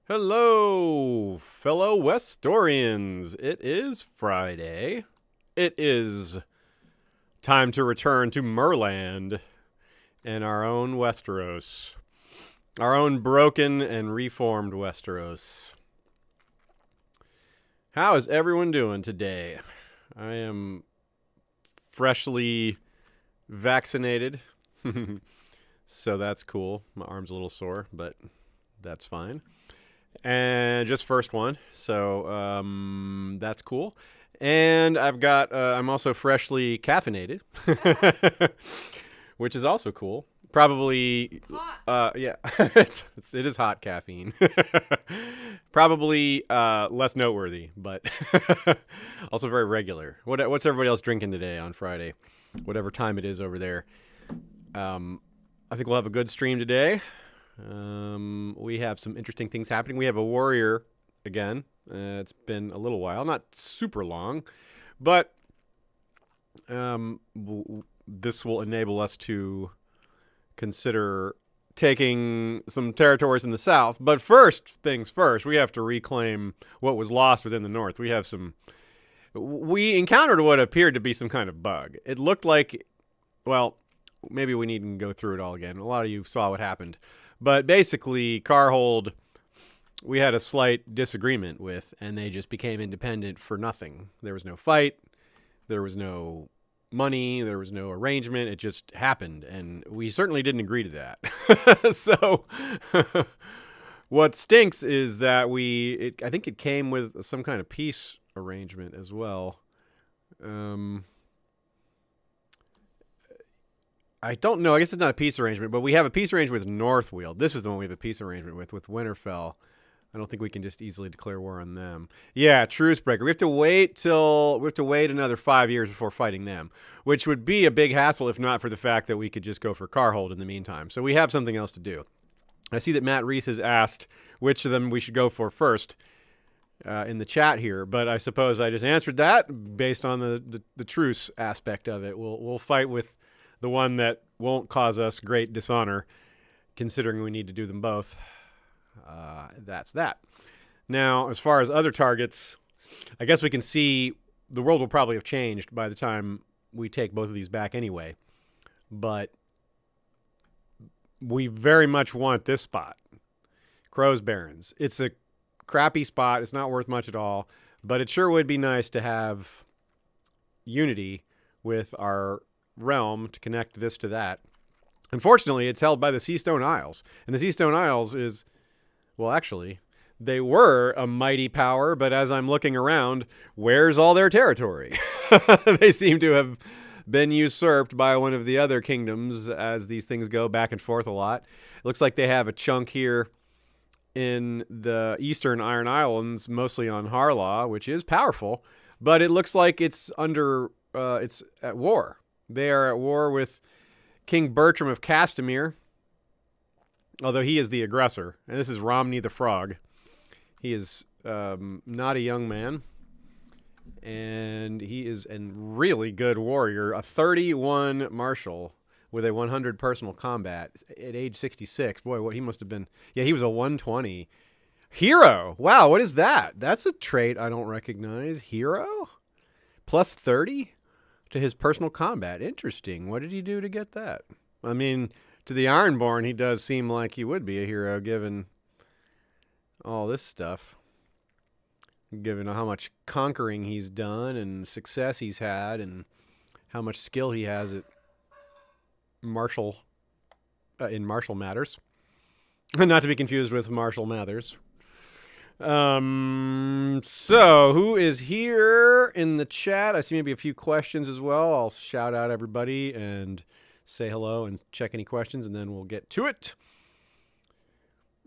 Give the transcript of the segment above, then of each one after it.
Hello, fellow Westorians. It is Friday. It is time to return to Merland and our own Westeros. Our own broken and reformed Westeros. How is everyone doing today? I am freshly vaccinated, so that's cool. My arm's a little sore, but that's fine. And just first one, so that's cool. And I'm also freshly caffeinated, which is also cool. Probably, yeah, it is hot caffeine. Probably less noteworthy, but also very regular. What's everybody else drinking today on Friday? Whatever time it is over there. I think we'll have a good stream today. We have some interesting things happening. We have a warrior again. It's been a little while, not super long, but this will enable us to consider taking some territories in the south. But first things first, we have to reclaim what was lost within the north. We encountered what appeared to be some kind of bug. It looked like, well, maybe we needn't go through it all again. A lot of you saw what happened. But basically, Carhold, we had a slight disagreement with, and they just became independent for nothing. There was no fight. There was no money. There was no arrangement. It just happened, and we certainly didn't agree to that. So what stinks is that I think it came with some kind of peace arrangement as well. I don't know. I guess it's not a peace arrangement, but we have a peace arrangement with Northweald. This is the one we have a peace arrangement with Winterfell. I don't think we can just easily declare war on them. Yeah, truce breaker. We have to wait another 5 years before fighting them, which would be a big hassle if not for the fact that we could just go for Carhold in the meantime. So we have something else to do. I see that Matt Reese has asked which of them we should go for first in the chat here, but I suppose I just answered that based on the truce aspect of it. We'll fight with the one that won't cause us great dishonor, considering we need to do them both. That's that. Now, as far as other targets, I guess we can see the world will probably have changed by the time we take both of these back anyway. But we very much want this spot, Crow's Barrens. It's a crappy spot. It's not worth much at all. But it sure would be nice to have unity with our realm to connect this to that. Unfortunately, it's held by the Seastone Isles. And the Seastone Isles is, well, actually, they were a mighty power, but as I'm looking around, where's all their territory? They seem to have been usurped by one of the other kingdoms as these things go back and forth a lot. It looks like they have a chunk here in the eastern Iron Islands, mostly on Harlaw, which is powerful, but it looks like it's it's at war. They are at war with King Bertram of Castamere, although he is the aggressor. And this is Romney the Frog. He is not a young man, and he is a really good warrior, a 31 martial with a 100 personal combat at age 66. Boy, what he must have been. Yeah, he was a 120. Hero. Wow, what is that? That's a trait I don't recognize. Hero? Plus 30? To his personal combat. Interesting. What did he do to get that? I mean, to the Ironborn, he does seem like he would be a hero given all this stuff. Given how much conquering he's done and success he's had and how much skill he has at in martial matters. Not to be confused with Marshall Mathers. So who is here in the chat? I see maybe a few questions as well. I'll shout out everybody and say hello and check any questions, and then we'll get to it.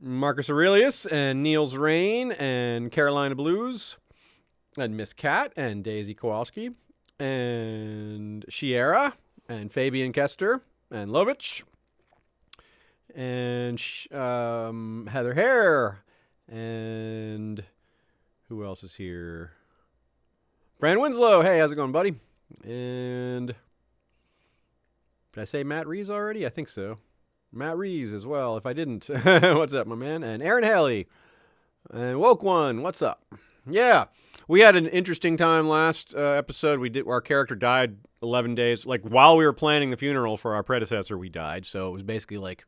Marcus Aurelius and Niels Rain and Carolina Blues and Miss Cat and Daisy Kowalski and Shiera and Fabian Kester and Lovich and Heather Hare. And who else is here? Brand Winslow. Hey, how's it going, buddy? And did I say Matt Rees already? I think so. Matt Rees as well, if I didn't. What's up, my man? And Aaron Haley. And Woke One, what's up? Yeah, we had an interesting time last episode. Our character died 11 days. Like, while we were planning the funeral for our predecessor, we died. So it was basically like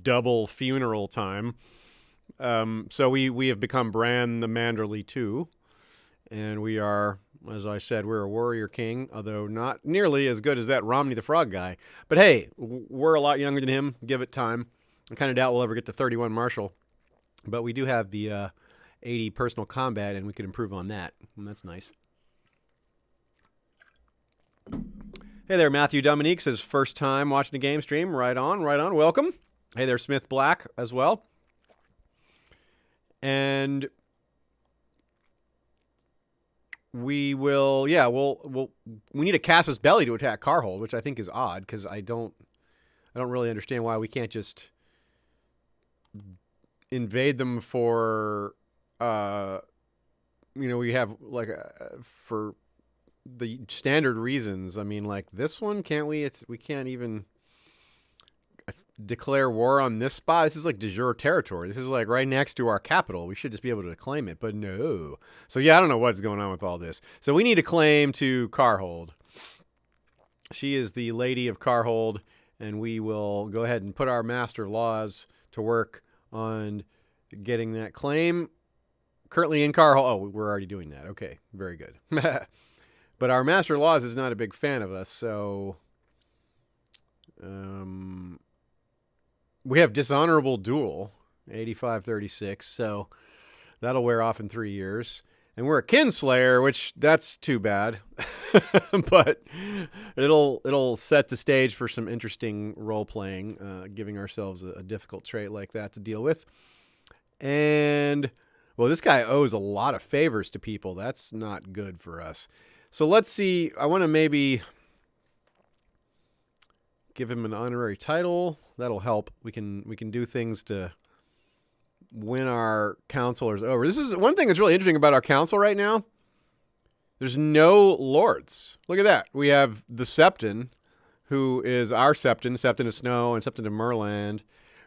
double funeral time. So we have become Branthe Manderly II. And we are, as I said, we're a warrior king, although not nearly as good as that Romney the Frog guy. But hey, we're a lot younger than him. Give it time. I kind of doubt we'll ever get to 31 Marshal. But we do have the 80 personal combat, and we could improve on that. And that's nice. Hey there, Matthew Dominique says first time watching the game stream. Right on, right on. Welcome. Hey there, Smith Black as well. And we will, we need a Casus Belli to attack Carhold, which I think is odd because I don't really understand why we can't just invade them for, we have like for the standard reasons. I mean, like this one, can't we? We can't even declare war on this spot. This is like de jure territory. This is like right next to our capital. We should just be able to claim it, but no. So yeah, I don't know what's going on with all this. So we need a claim to Carhold. She is the Lady of Carhold, and we will go ahead and put our Master of Laws to work on getting that claim. Currently in Carhold. Oh, we're already doing that. Okay, very good. But our Master of Laws is not a big fan of us, so we have Dishonorable Duel, 8536, so that'll wear off in 3 years. And we're a Kinslayer, which that's too bad. But it'll set the stage for some interesting role-playing, giving ourselves a difficult trait like that to deal with. And, well, this guy owes a lot of favors to people. That's not good for us. So let's see. I want to maybe give him an honorary title. That'll help. We can do things to win our counselors over. This is one thing that's really interesting about our council right now. There's no lords. Look at that. We have the Septon, who is our Septon of Snow and Septon of Merland,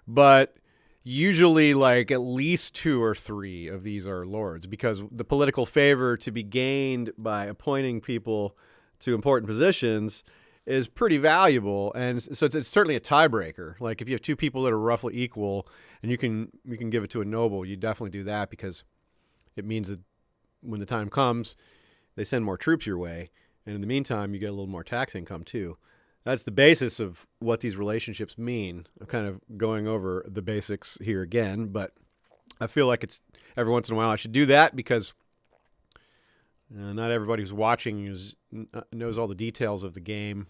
but usually like at least 2 or 3 of these are lords because the political favor to be gained by appointing people to important positions is pretty valuable, and so it's certainly a tiebreaker. Like if you have 2 people that are roughly equal, and you can give it to a noble, you definitely do that because it means that when the time comes, they send more troops your way, and in the meantime, you get a little more tax income too. That's the basis of what these relationships mean. I'm kind of going over the basics here again, but I feel like it's every once in a while I should do that because not everybody who's watching knows all the details of the game.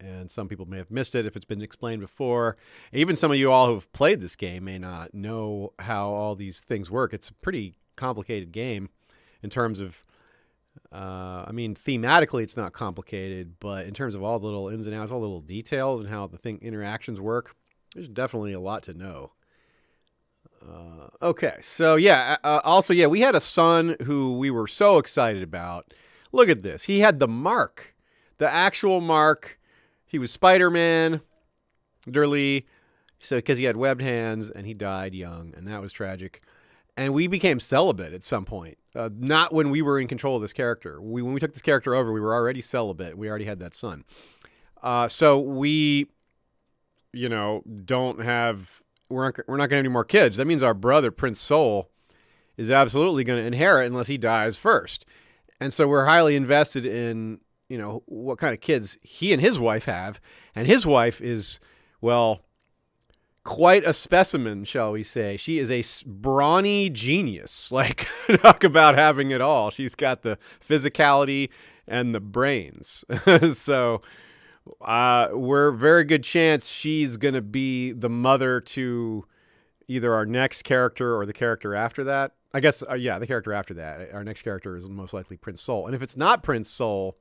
And some people may have missed it if it's been explained before. Even some of you all who have played this game may not know how all these things work. It's a pretty complicated game in terms of, thematically it's not complicated, but in terms of all the little ins and outs, all the little details and how the interactions work, there's definitely a lot to know. Okay, so yeah, also, yeah, we had a son who we were so excited about. Look at this. He had the mark, the actual mark. He was Spider-Man, Durley, so because he had webbed hands, and he died young, and that was tragic. And we became celibate at some point. Not when we were in control of this character. When we took this character over, we were already celibate. We already had that son. So we, don't have... We're not going to have any more kids. That means our brother, Prince Sol, is absolutely going to inherit unless he dies first. And so we're highly invested in... what kind of kids he and his wife have. And his wife is, well, quite a specimen, shall we say. She is a brawny genius. Like, talk about having it all. She's got the physicality and the brains. So we're very good chance she's going to be the mother to either our next character or the character after that. I guess, the character after that. Our next character is most likely Prince Sol. And if it's not Prince Sol,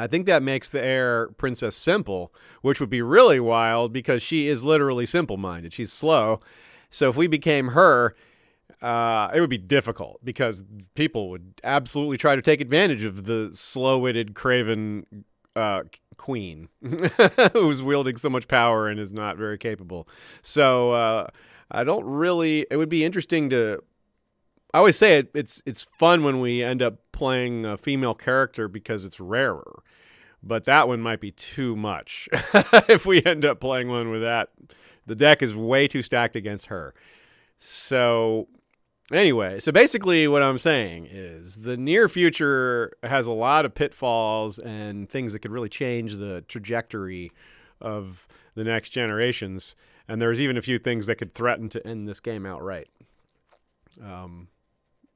I think that makes the heir Princess Simple, which would be really wild because she is literally simple-minded. She's slow. So if we became her, it would be difficult because people would absolutely try to take advantage of the slow-witted, craven queen who's wielding so much power and is not very capable. So I don't really. It would be interesting to. I always say it's fun when we end up playing a female character because it's rarer. But that one might be too much if we end up playing one with that. The deck is way too stacked against her. So anyway, so basically what I'm saying is the near future has a lot of pitfalls and things that could really change the trajectory of the next generations. And there's even a few things that could threaten to end this game outright.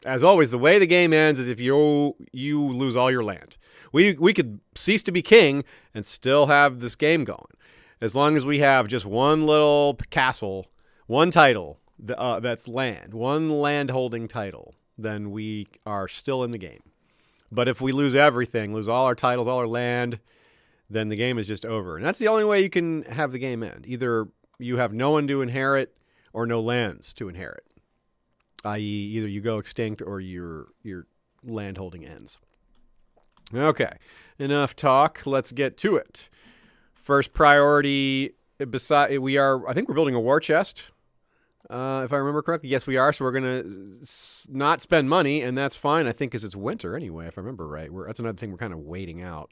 As always, the way the game ends is if you lose all your land. We could cease to be king and still have this game going. As long as we have just one little castle, one title that's land, one land-holding title, then we are still in the game. But if we lose everything, lose all our titles, all our land, then the game is just over. And that's the only way you can have the game end. Either you have no one to inherit or no lands to inherit. I.e., either you go extinct or your land holding ends. Okay, enough talk. Let's get to it. First priority, I think we're building a war chest, if I remember correctly. Yes, we are. So we're going to not spend money, and that's fine, I think, because it's winter anyway, if I remember right. That's another thing we're kind of waiting out.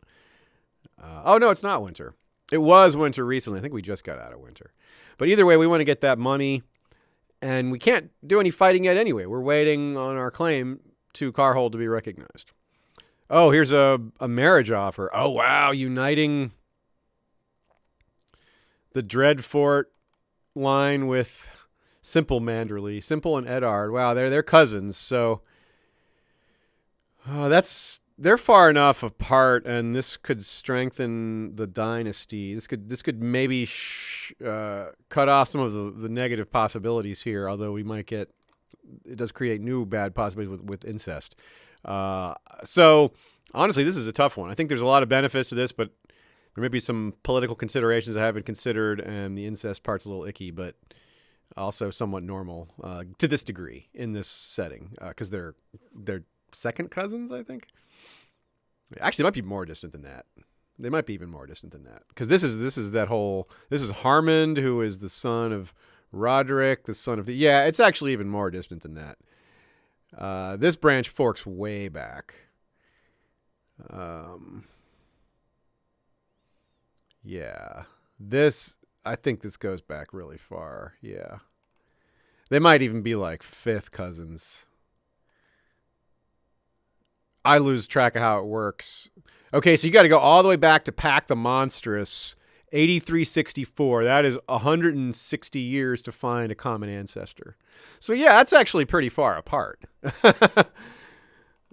Oh, no, it's not winter. It was winter recently. I think we just got out of winter. But either way, we want to get that money. And we can't do any fighting yet anyway. We're waiting on our claim to Carhold to be recognized. Oh, here's a marriage offer. Oh, wow. Uniting the Dreadfort line with Simple Manderly. Simple and Eddard. Wow, they're cousins. So they're far enough apart, and this could strengthen the dynasty. This could maybe cut off some of the negative possibilities here, although it does create new bad possibilities with incest. So honestly, this is a tough one. I think there's a lot of benefits to this, but there may be some political considerations I haven't considered, and the incest part's a little icky, but also somewhat normal to this degree in this setting, because they're second cousins, I think. Actually, it might be more distant than that. They might be even more distant than that, because this is Harmond, who is the son of Roderick, the son of it's actually even more distant than that. This branch forks way back. I think this goes back really far. Yeah, they might even be like fifth cousins. I lose track of how it works. Okay, so you got to go all the way back to Pack the Monstrous, 8364. That is 160 years to find a common ancestor. So yeah, that's actually pretty far apart.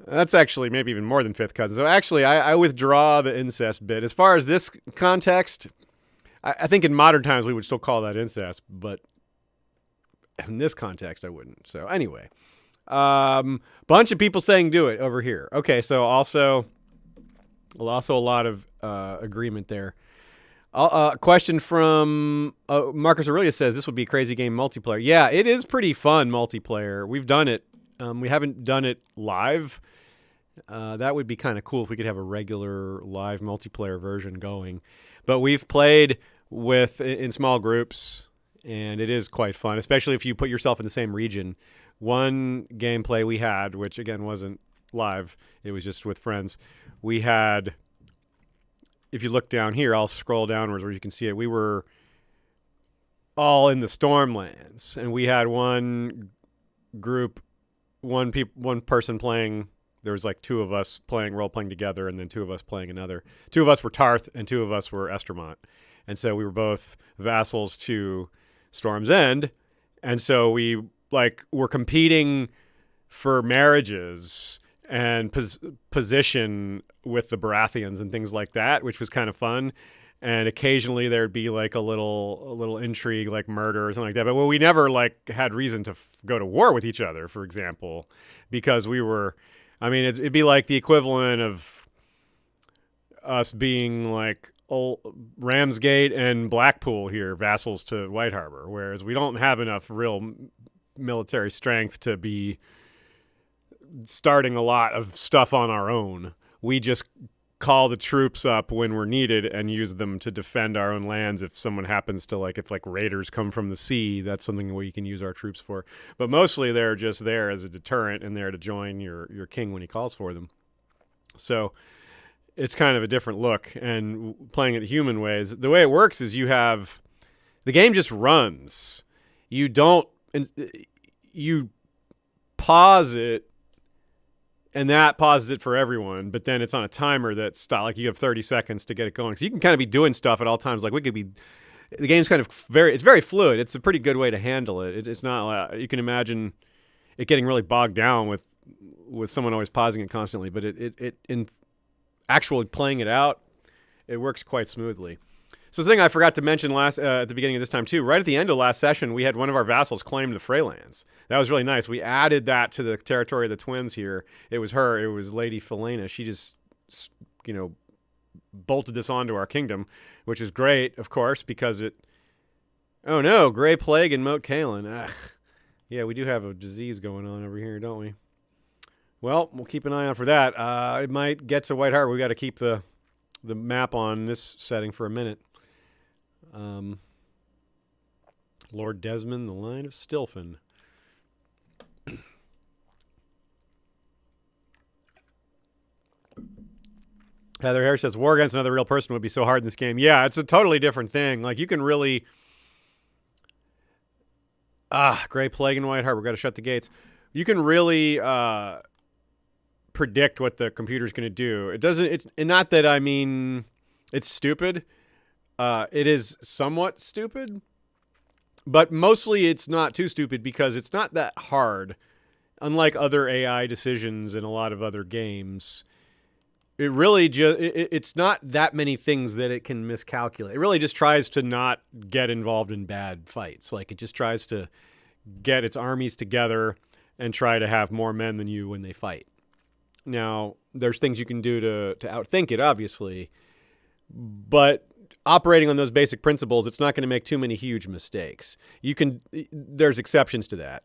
That's actually maybe even more than fifth cousin. So actually, I withdraw the incest bit. As far as this context, I think in modern times we would still call that incest, but in this context, I wouldn't. So anyway. Bunch of people saying do it over here. Okay, so also a lot of agreement there. Question from Marcus Aurelius says this would be a crazy game multiplayer. Yeah, it is pretty fun multiplayer. We've done it. We haven't done it live. That would be kind of cool if we could have a regular live multiplayer version going. But we've played in small groups, and it is quite fun, especially if you put yourself in the same region. One gameplay we had, which again wasn't live, it was just with friends. We had, if you look down here, I'll scroll downwards where you can see it. We were all in the Stormlands, and we had one group, one person playing. There was like two of us role-playing together, and then two of us playing another. Two of us were Tarth, and two of us were Estermont. And so we were both vassals to Storm's End, and so we we're competing for marriages and position with the Baratheons and things like that, which was kind of fun. And occasionally there'd be like a little intrigue, like murder or something like that. But we never had reason to go to war with each other, for example, because we were. I mean, it'd be like the equivalent of us being like old Ramsgate and Blackpool here, vassals to White Harbor, whereas we don't have enough real military strength to be starting a lot of stuff on our own. We just call the troops up when we're needed and use them to defend our own lands if someone happens to if raiders come from the sea. That's something we can use our troops for. But mostly they're just there as a deterrent and there to join your king when he calls for them. So it's kind of a different look. And playing it human ways, the way it works is the game just runs. You pause it, and that pauses it for everyone, but then it's on a timer that's you have 30 seconds to get it going. So you can kind of be doing stuff at all times. The game's kind of it's very fluid. It's a pretty good way to handle it. It's not, you can imagine it getting really bogged down with someone always pausing it constantly, but it in actually playing it out, it works quite smoothly. So the thing I forgot to mention at the beginning of this time too, right at the end of last session, we had one of our vassals claim the Freylands. That was really nice. We added that to the territory of the twins here. It was Lady Felena. She just, bolted this onto our kingdom, which is great, of course, because oh no, Gray Plague in Moat Cailin. Ugh. Yeah, we do have a disease going on over here, don't we? Well, we'll keep an eye out for that. It might get to White Harbor. We got to keep the map on this setting for a minute. Lord Desmond, the Line of Stilfen. Heather Harris says, war against another real person would be so hard in this game. Yeah, it's a totally different thing. You can really... Gray Plague in White Harbor. We've got to shut the gates. You can really predict what the computer's going to do. It's not that, it's stupid. It is somewhat stupid, but mostly it's not too stupid because it's not that hard. Unlike other AI decisions in a lot of other games, it really it's not that many things that it can miscalculate. It really just tries to not get involved in bad fights. It just tries to get its armies together and try to have more men than you when they fight. Now, there's things you can do to outthink it, obviously, but operating on those basic principles, it's not going to make too many huge mistakes. There's exceptions to that.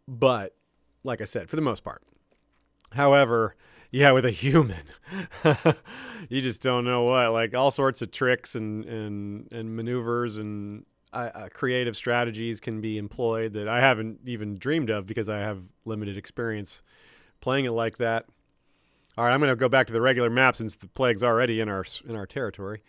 But like I said, for the most part. However, yeah, with a human, you just don't know what, all sorts of tricks and maneuvers and creative strategies can be employed that I haven't even dreamed of because I have limited experience playing it like that. All right, I'm going to go back to the regular map since the plague's already in our territory.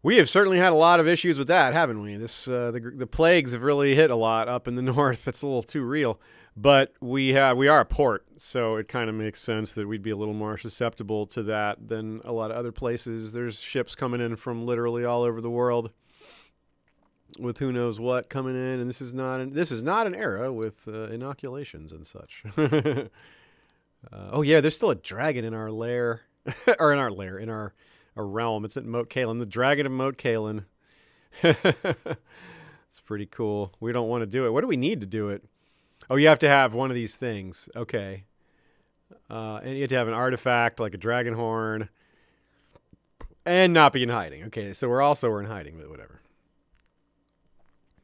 We have certainly had a lot of issues with that, haven't we? The plagues have really hit a lot up in the north. That's a little too real. But we are a port, so it kind of makes sense that we'd be a little more susceptible to that than a lot of other places. There's ships coming in from literally all over the world with who knows what coming in, and this is not an era with inoculations and such. Oh yeah, there's still a dragon in our lair, or in our realm. It's at Moat Cailin, the Dragon of Moat Cailin. It's pretty cool. We don't want to do it. What do we need to do it? Oh, you have to have one of these things. Okay. And you have to have an artifact like a dragon horn, and not be in hiding. Okay, so we're in hiding, but whatever.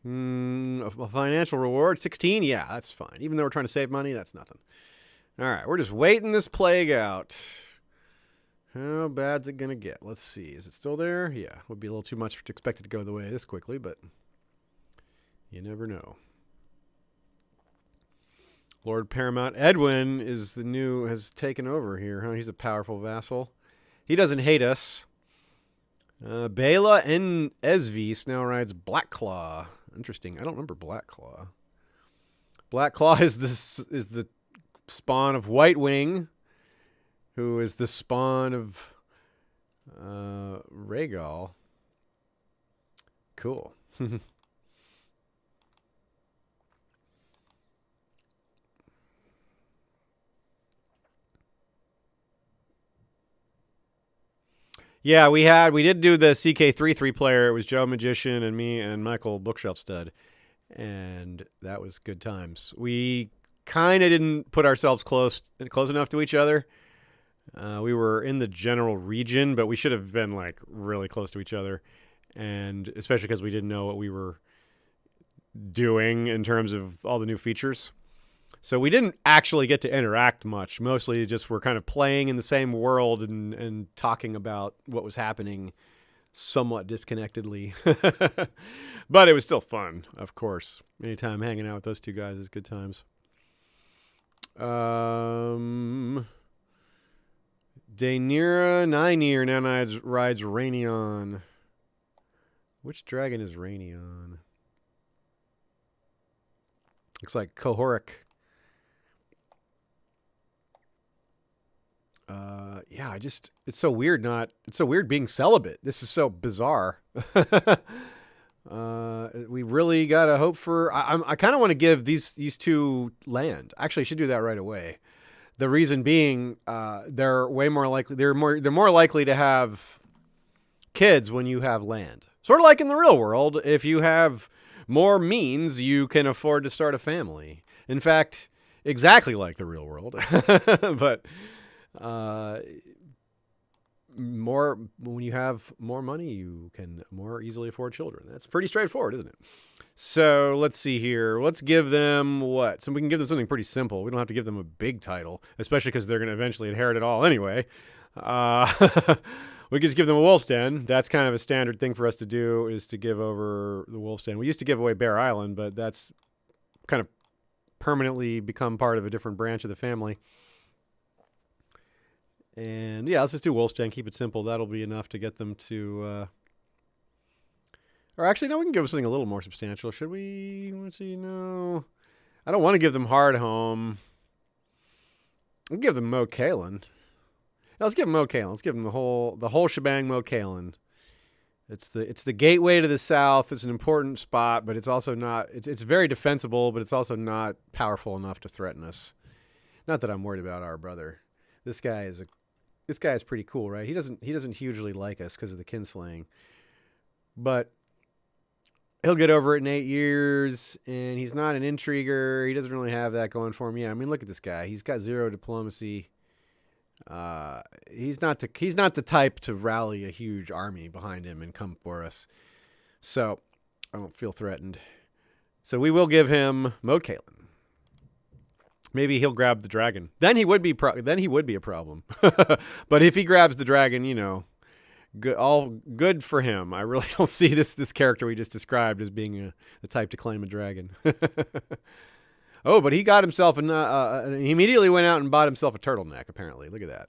A financial reward, 16? Yeah, that's fine. Even though we're trying to save money, that's nothing. All right, we're just waiting this plague out. How bad's it going to get? Let's see. Is it still there? Yeah, would be a little too much to expect it to go the way this quickly, but you never know. Lord Paramount Edwin has taken over here, huh? He's a powerful vassal. He doesn't hate us. Bela N. Esvis now rides Blackclaw. Interesting. I don't remember Blackclaw. Blackclaw is the spawn of Whitewing, who is the spawn of Rhaegal. Cool. Yeah, we did do the CKII 3-player. It was Joe Magician and me and Michael Bookshelf Stud, and that was good times. We kind of didn't put ourselves close enough to each other. We were in the general region, but we should have been really close to each other, and especially because we didn't know what we were doing in terms of all the new features. So we didn't actually get to interact much. Mostly just we're kind of playing in the same world and talking about what was happening somewhat disconnectedly. But it was still fun, of course. Anytime hanging out with those two guys is good times. Daenerys Nynaeve now rides Rhaenyra. Which dragon is Rhaenyra? Looks like Cohoric. Yeah, it's so weird being celibate. This is so bizarre. We really got to hope for, I kind of want to give these two land. Actually, I should do that right away. The reason being, they're more likely to have kids when you have land. Sort of like in the real world, if you have more means, you can afford to start a family. In fact, exactly like the real world. But when you have more money, you can more easily afford children. That's pretty straightforward, isn't it? So let's see here. Let's give them what? So we can give them something pretty simple. We don't have to give them a big title, especially because they're going to eventually inherit it all anyway. We could just give them a wolf's den. That's kind of a standard thing for us to do, is to give over the wolf's den. We used to give away Bear Island, but that's kind of permanently become part of a different branch of the family. And yeah, let's just do wolf's den. Keep it simple. That'll be enough to get them to... Or actually, no, we can give them something a little more substantial. Should we? Let's see. No. I don't want to give them Hardhome. We'll give them Mo Kalen. Let's give them Mo Kalen. Let's give them the whole shebang, Mo Kalen. It's the gateway to the south. It's an important spot, but it's also not. It's very defensible, but it's also not powerful enough to threaten us. Not that I'm worried about our brother. This guy is pretty cool, right? He doesn't hugely like us because of the kinslaying, but he'll get over it in 8 years, and he's not an intriguer. He doesn't really have that going for him. Yeah, I mean, look at this guy. He's got zero diplomacy. He's not the type to rally a huge army behind him and come for us. So I don't feel threatened. So we will give him Mo Kalen. Maybe he'll grab the dragon. Then he would be a problem. But if he grabs the dragon, all good for him. I really don't see this character we just described as being the type to claim a dragon. Oh, but he got himself he immediately went out and bought himself a turtleneck, apparently. Look at that.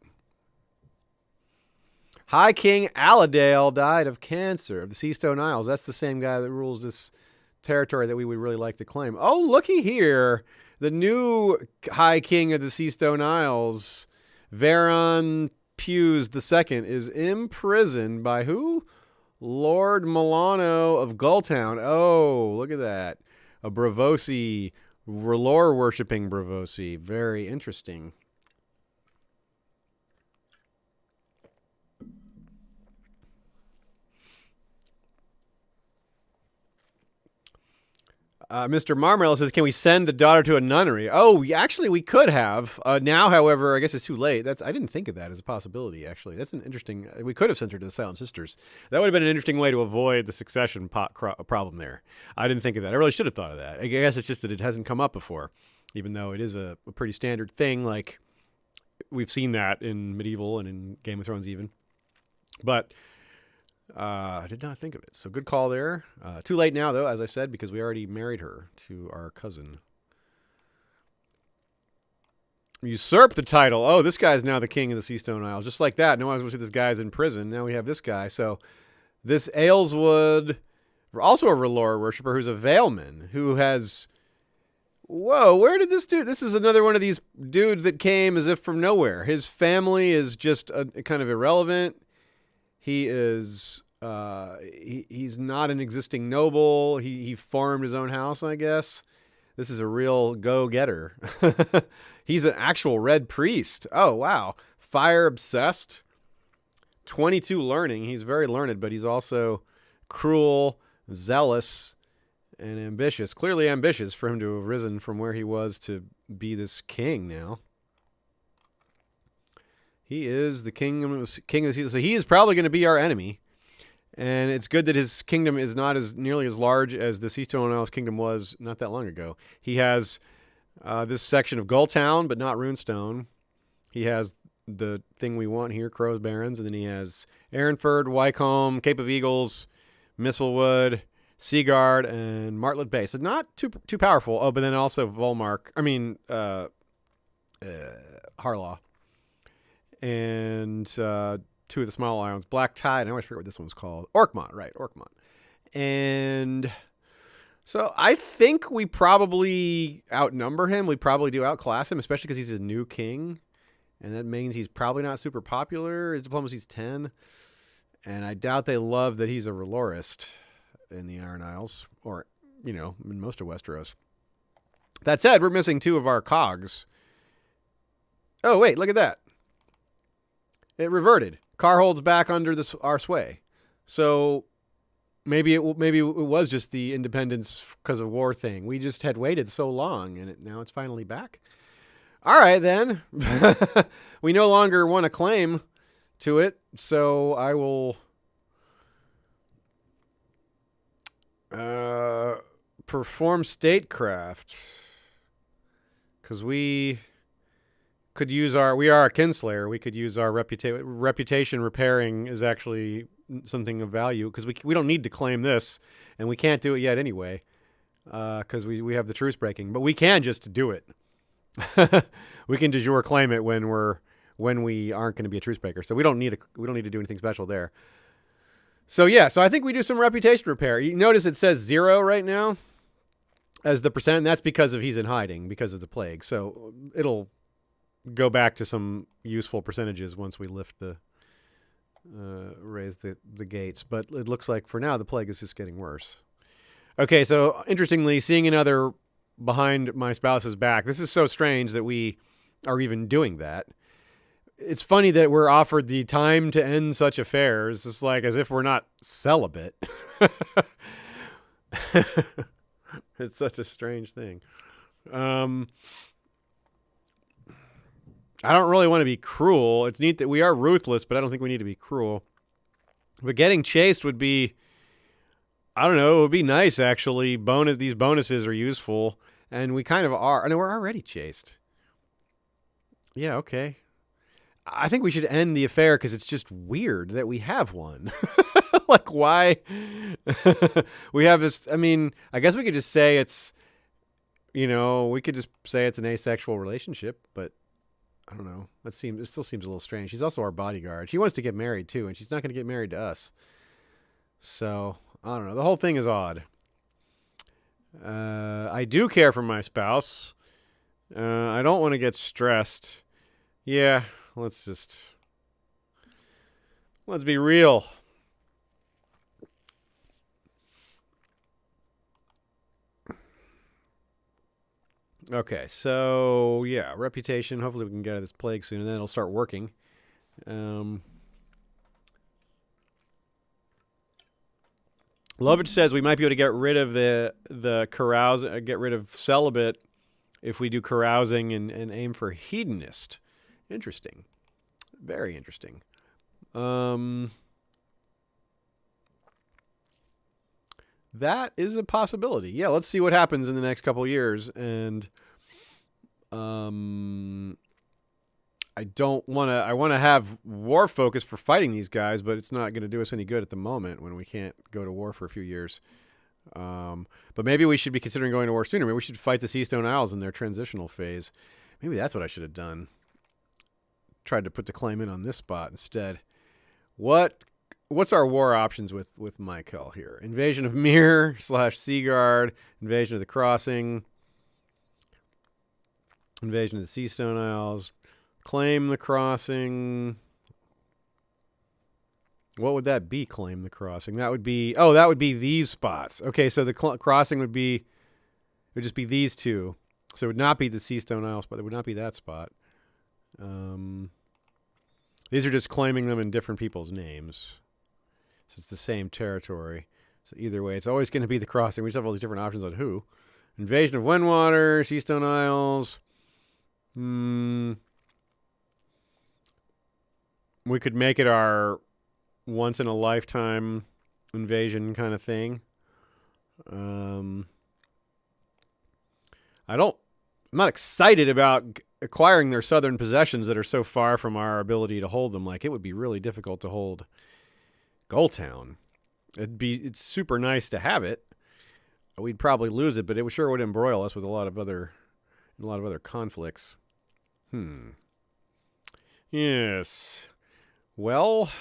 High King Aladale died of cancer of the Seastone Isles. That's the same guy that rules this territory that we would really like to claim. Oh, looky here. The new High King of the Seastone Isles, Veron Pewes II, is imprisoned by who? Lord Milano of Gulltown. Oh, look at that. A Bravosi, lore-worshipping Bravosi. Very interesting. Mr. Marmarella says, can we send the daughter to a nunnery? Oh, actually, we could have. Now, however, I guess it's too late. I didn't think of that as a possibility, actually. That's an interesting... We could have sent her to the Silent Sisters. That would have been an interesting way to avoid the succession problem there. I didn't think of that. I really should have thought of that. I guess it's just that it hasn't come up before, even though it is a pretty standard thing. Like, we've seen that in Medieval and in Game of Thrones even. But... I did not think of it. So good call there. Too late now, though, as I said, because we already married her to our cousin. Usurp the title. Oh, this guy's now the king of the Seastone Isles. Just like that. No one was going to see this guy's in prison. Now we have this guy. So this Ayleswood, also a R'hllor worshiper, who's a Valeman, who has... Whoa, where did this dude... This is another one of these dudes that came as if from nowhere. His family is just kind of irrelevant. He is, he's not an existing noble. He farmed his own house, I guess. This is a real go-getter. He's an actual red priest. Oh, wow. Fire obsessed. 22 learning. He's very learned, but he's also cruel, zealous, and ambitious. Clearly ambitious for him to have risen from where he was to be this king now. He is the king of the season. So he is probably going to be our enemy. And it's good that his kingdom is not nearly as large as the Seastone Isles kingdom was not that long ago. He has This section of Gulltown, but not Runestone. He has the thing we want here, Crow's Barrens, and then he has Aaronford, Wycombe, Cape of Eagles, Mistlewood, Seaguard, and Martlet Bay. So not too powerful. Oh, but then also Volmark. I mean, Harlaw. And 2 of the small islands. Black Tide. I always forget what this one's called. Orkmont, right. Orkmont. And so I think we probably outnumber him. We probably do outclass him, especially because he's a new king. And that means he's probably not super popular. His diplomacy's 10. And I doubt they love that he's a Relorist in the Iron Isles. Or, you know, in most of Westeros. That said, we're missing 2 of our cogs. Oh, wait, look at that. It reverted. Car holds back under our sway. So maybe it was just the independence because of war thing. We just had waited so long, and now it's finally back. All right, then. We no longer want to claim to it, so I will perform statecraft. Because we could use we are a kinslayer. We could use our reputation repairing is actually something of value because we don't need to claim this, and we can't do it yet anyway because we have the truce breaking. But we can just do it. We can de jure claim it when we aren't going to be a truce breaker. So we don't need to do anything special there. So yeah, so I think we do some reputation repair. You notice it says 0 right now as the percent. And that's because he's in hiding because of the plague. So it'll go back to some useful percentages once we lift raise the gates. But it looks like for now the plague is just getting worse. Okay, so interestingly, seeing another behind my spouse's back. This is so strange that we are even doing that. It's funny that we're offered the time to end such affairs. It's like as if we're not celibate. It's such a strange thing. I don't really want to be cruel. It's neat that we are ruthless, but I don't think we need to be cruel. But getting chased would be, I don't know, it would be nice actually. These bonuses are useful. And we kind of are. I know we're already chased. Yeah, okay. I think we should end the affair because it's just weird that we have one. Like, why? We have this. I mean, I guess we could just say it's, we could just say it's an asexual relationship, but I don't know. It still seems a little strange. She's also our bodyguard. She wants to get married too, and she's not going to get married to us. So, I don't know. The whole thing is odd. I do care for my spouse. I don't want to get stressed. Yeah, let's be real. Okay, so yeah, reputation. Hopefully we can get out of this plague soon, and then it'll start working. Lovage says we might be able to get rid of the carouse, get rid of celibate if we do carousing and aim for hedonist. Interesting. Very interesting. That is a possibility. Yeah, let's see what happens in the next couple of years. And I want to have war focus for fighting these guys, but it's not going to do us any good at the moment when we can't go to war for a few years. But maybe we should be considering going to war sooner. Maybe we should fight the Seastone Isles in their transitional phase. Maybe that's what I should have done. Tried to put the claim in on this spot instead. What's our war options with Michael here? Invasion of Myr / Seaguard, invasion of the Crossing, invasion of the Seastone Isles, claim the Crossing. What would that be, claim the Crossing? That would be these spots. Okay, so the Crossing would just be these two. So it would not be the Seastone Isles, but it would not be that spot. These are just claiming them in different people's names. So it's the same territory. So either way, it's always going to be the Crossing. We just have all these different options on who. Invasion of Windwater, Seastone Isles. We could make it our once-in-a-lifetime invasion kind of thing. I I'm not excited about acquiring their southern possessions that are so far from our ability to hold them. Like, it would be really difficult to hold Gulltown. It's super nice to have it. We'd probably lose it, but it sure would embroil us with a lot of other conflicts. Yes. Well,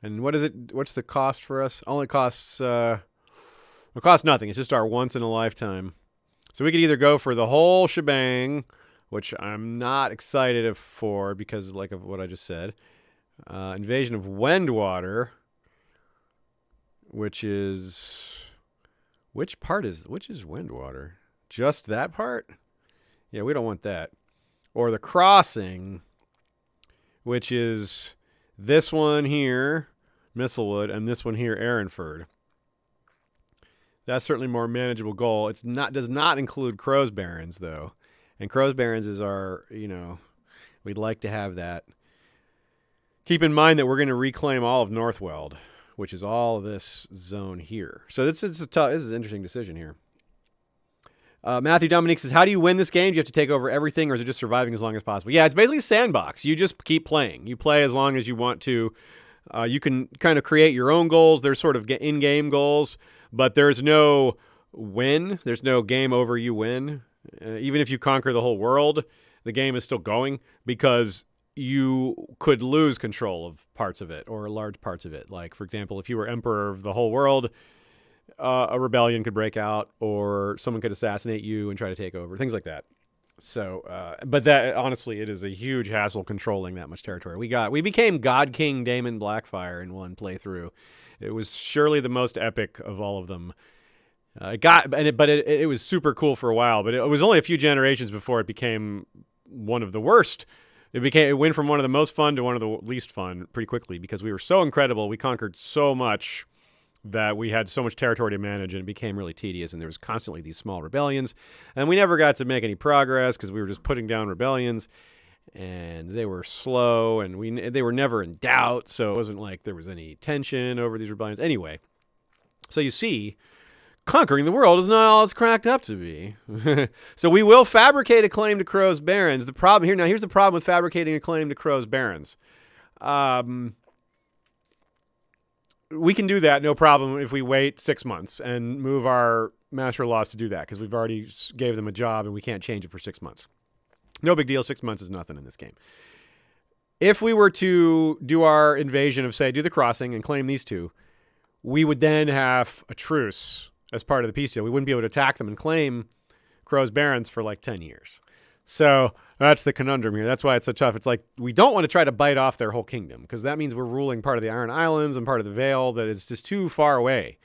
and what is it? What's the cost for us? Only costs it costs nothing. It's just our once in a lifetime. So we could either go for the whole shebang, which I'm not excited for because of what I just said. Invasion of Wendwater, which is which is Wendwater? Just that part? Yeah, we don't want that. Or the Crossing, which is this one here, Mistlewood, and this one here, Arrenford. That's certainly a more manageable goal. Does not include Crow's Barrens, though. And Crow's Barrens is our, we'd like to have that. Keep in mind that we're going to reclaim all of Northweld, which is all of this zone here. So this is an interesting decision here. Matthew Dominique says, how do you win this game? Do you have to take over everything, or is it just surviving as long as possible? Yeah, it's basically a sandbox. You just keep playing. You play as long as you want to. You can kind of create your own goals. There's sort of in-game goals, but there's no win. There's no game over, you win. Even if you conquer the whole world, the game is still going because you could lose control of parts of it or large parts of it. Like, for example, if you were emperor of the whole world, a rebellion could break out, or someone could assassinate you and try to take over, things like that. So, but that honestly, it is a huge hassle controlling that much territory. We became God King Daemon Blackfire in one playthrough. It was surely the most epic of all of them. It was super cool for a while, but it was only a few generations before it became one of the worst. It went from one of the most fun to one of the least fun pretty quickly because we were so incredible. We conquered so much that we had so much territory to manage, and it became really tedious, and there was constantly these small rebellions, and we never got to make any progress because we were just putting down rebellions, and they were slow, and they were never in doubt, so it wasn't like there was any tension over these rebellions. Anyway, so you see, conquering the world is not all it's cracked up to be. So we will fabricate a claim to Crow's Barrens. Here's the problem with fabricating a claim to Crow's Barrens. We can do that, no problem, if we wait 6 months and move our master laws to do that, because we've already gave them a job and we can't change it for 6 months. No big deal. 6 months is nothing in this game. If we were to do our invasion of, say, do the Crossing and claim these two, we would then have a truce as part of the peace deal. We wouldn't be able to attack them and claim Crow's Barrens for like 10 years. So that's the conundrum here. That's why it's so tough. It's like we don't want to try to bite off their whole kingdom because that means we're ruling part of the Iron Islands and part of the Vale that is just too far away.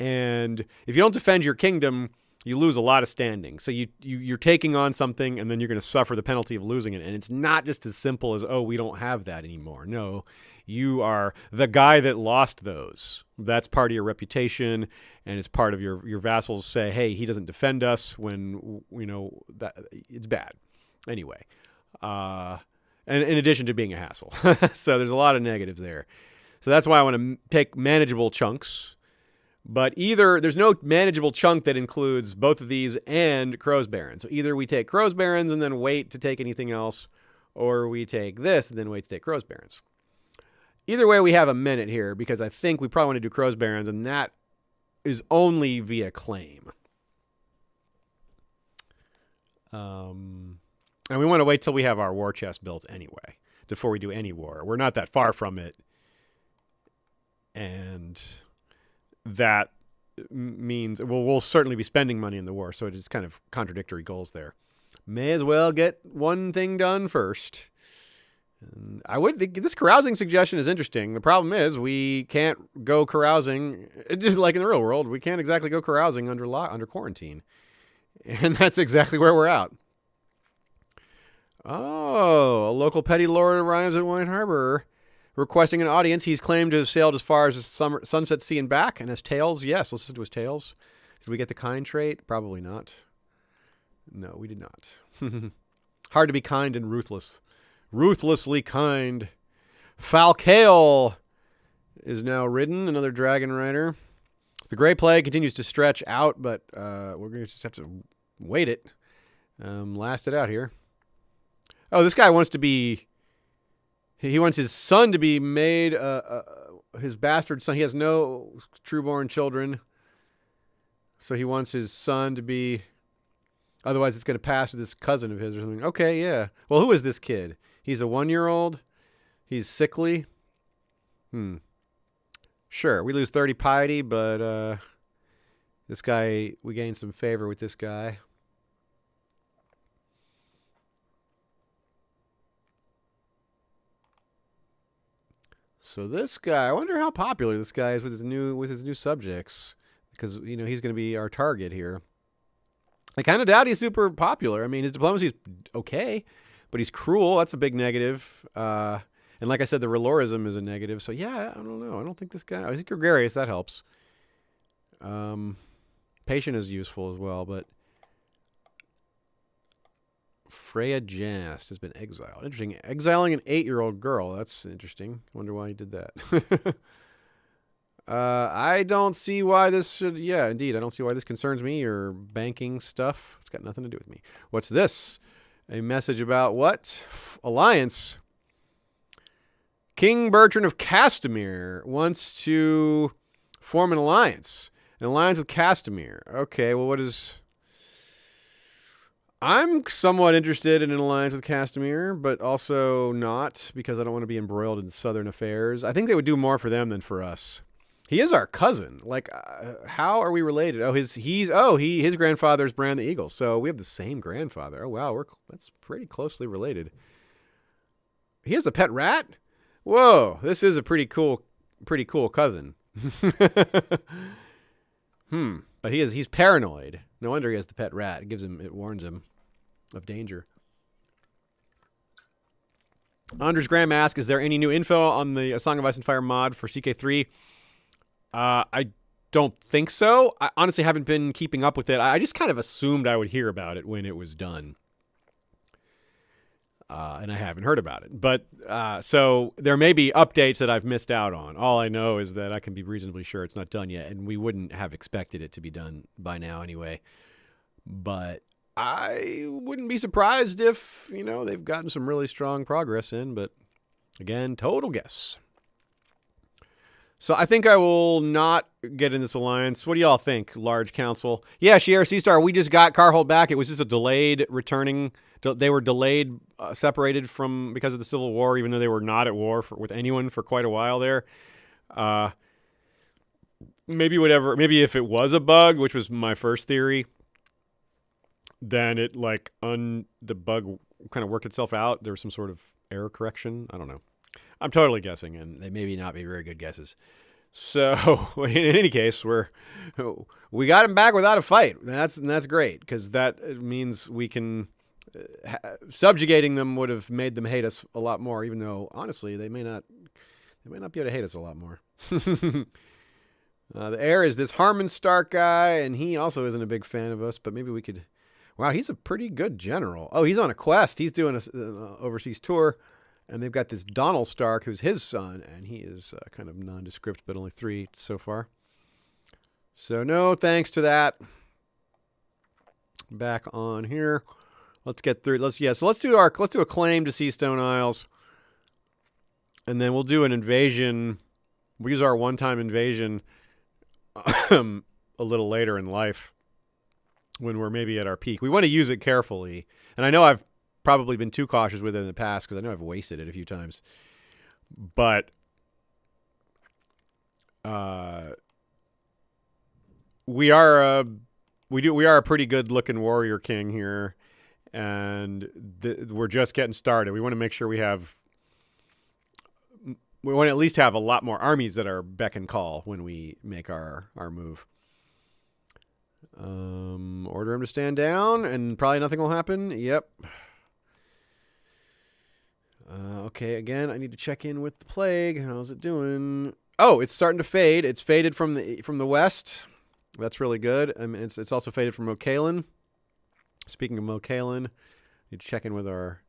And if you don't defend your kingdom, you lose a lot of standing. So you're taking on something and then you're going to suffer the penalty of losing it. And it's not just as simple as, oh, we don't have that anymore. No, you are the guy that lost those. That's part of your reputation, and it's part of your vassals say, hey, he doesn't defend us when, that it's bad. Anyway, and in addition to being a hassle. So there's a lot of negatives there. So that's why I want to take manageable chunks. But either there's no manageable chunk that includes both of these and Crow's Barrens. So either we take Crow's Barrens and then wait to take anything else, or we take this and then wait to take Crow's Barrens. Either way, we have a minute here because I think we probably want to do Crow's Barrens, and that is only via claim. And we want to wait till we have our war chest built anyway before we do any war. We're not that far from it. And that means we'll certainly be spending money in the war, so it is kind of contradictory goals there. May as well get one thing done first. And I would think this carousing suggestion is interesting. The problem is we can't go carousing, just like in the real world. We can't exactly go carousing under quarantine, and that's exactly where we're at. Oh, a local petty lord arrives at White Harbor, requesting an audience. He's claimed to have sailed as far as the Sunset Sea and back, and has tales. Yes, let's listen to his tales. Did we get the kind trait? Probably not. No, we did not. Hard to be kind and ruthless. Ruthlessly kind. Falcale is now ridden, another dragon rider. The Grey Plague continues to stretch out, but we're going to just have to wait it. Last it out here. Oh, this guy wants to be... He wants his son to be made his bastard son. He has no trueborn children. So he wants his son to be... Otherwise, it's going to pass to this cousin of his or something. Okay, yeah. Well, who is this kid? He's a 1-year-old. He's sickly. Sure, we lose 30 piety, but this guy, we gain some favor with this guy. So this guy, I wonder how popular this guy is with his new subjects, because he's going to be our target here. I kind of doubt he's super popular. I mean, his diplomacy's okay, but he's cruel. That's a big negative. And like I said, the Relorism is a negative. So yeah, I don't know. I don't think this guy. I think gregarious. That helps. Patient is useful as well, but Freya Jast has been exiled. Interesting. Exiling an 8-year-old girl. That's interesting. Wonder why he did that. I don't see why this should... Yeah, indeed. I don't see why this concerns me or banking stuff. It's got nothing to do with me. What's this? A message about what? Alliance. King Bertrand of Castamere wants to form an alliance. An alliance with Castamere. Okay, well, what is... I'm somewhat interested in an alliance with Castamere, but also not, because I don't want to be embroiled in southern affairs. I think they would do more for them than for us. He is our cousin. Like, how are we related? Oh, his grandfather is Branthe the Eagle, so we have the same grandfather. Oh wow, that's pretty closely related. He has a pet rat? Whoa, this is a pretty cool cousin. But he's paranoid. No wonder he has the pet rat. It warns him of danger. Anders Graham asks, is there any new info on the Song of Ice and Fire mod for CK3? I don't think so. I honestly haven't been keeping up with it. I just kind of assumed I would hear about it when it was done. And I haven't heard about it. But so there may be updates that I've missed out on. All I know is that I can be reasonably sure it's not done yet, and we wouldn't have expected it to be done by now anyway. But I wouldn't be surprised if, they've gotten some really strong progress in. But again, total guess. So I think I will not get in this alliance. What do y'all think, large council? Yeah, Shiera Seastar, we just got Carhold back. It was just a delayed returning. They were delayed, separated from because of the Civil War, even though they were not at war with anyone for quite a while there. Maybe if it was a bug, which was my first theory, then it the bug kind of worked itself out. There was some sort of error correction. I don't know. I'm totally guessing, and they maybe not be very good guesses. So, in any case, we got him back without a fight. That's great, because that means we can... subjugating them would have made them hate us a lot more, even though, honestly, they may not be able to hate us a lot more. The heir is this Harmon Stark guy, and he also isn't a big fan of us, but maybe we could... Wow, he's a pretty good general. Oh, he's on a quest. He's doing an overseas tour. And they've got this Donald Stark, who's his son, and he is kind of nondescript, but only 3 so far. So no thanks to that. Back on here. Let's get through. Let's do a claim to Seastone Isles, and then we'll do an invasion. We'll use our one-time invasion a little later in life when we're maybe at our peak. We want to use it carefully, and I know I've probably been too cautious with it in the past because I know I've wasted it a few times. But we are a pretty good looking warrior king here, and we're just getting started. We want to make sure we want to at least have a lot more armies that are beck and call when we make our move. Order him to stand down, and probably nothing will happen. Yep. Okay, again, I need to check in with the plague. How's it doing? Oh, it's starting to fade. It's faded from the west. That's really good. I mean, it's also faded from Mokalan. Speaking of Mokalan, need to check in with our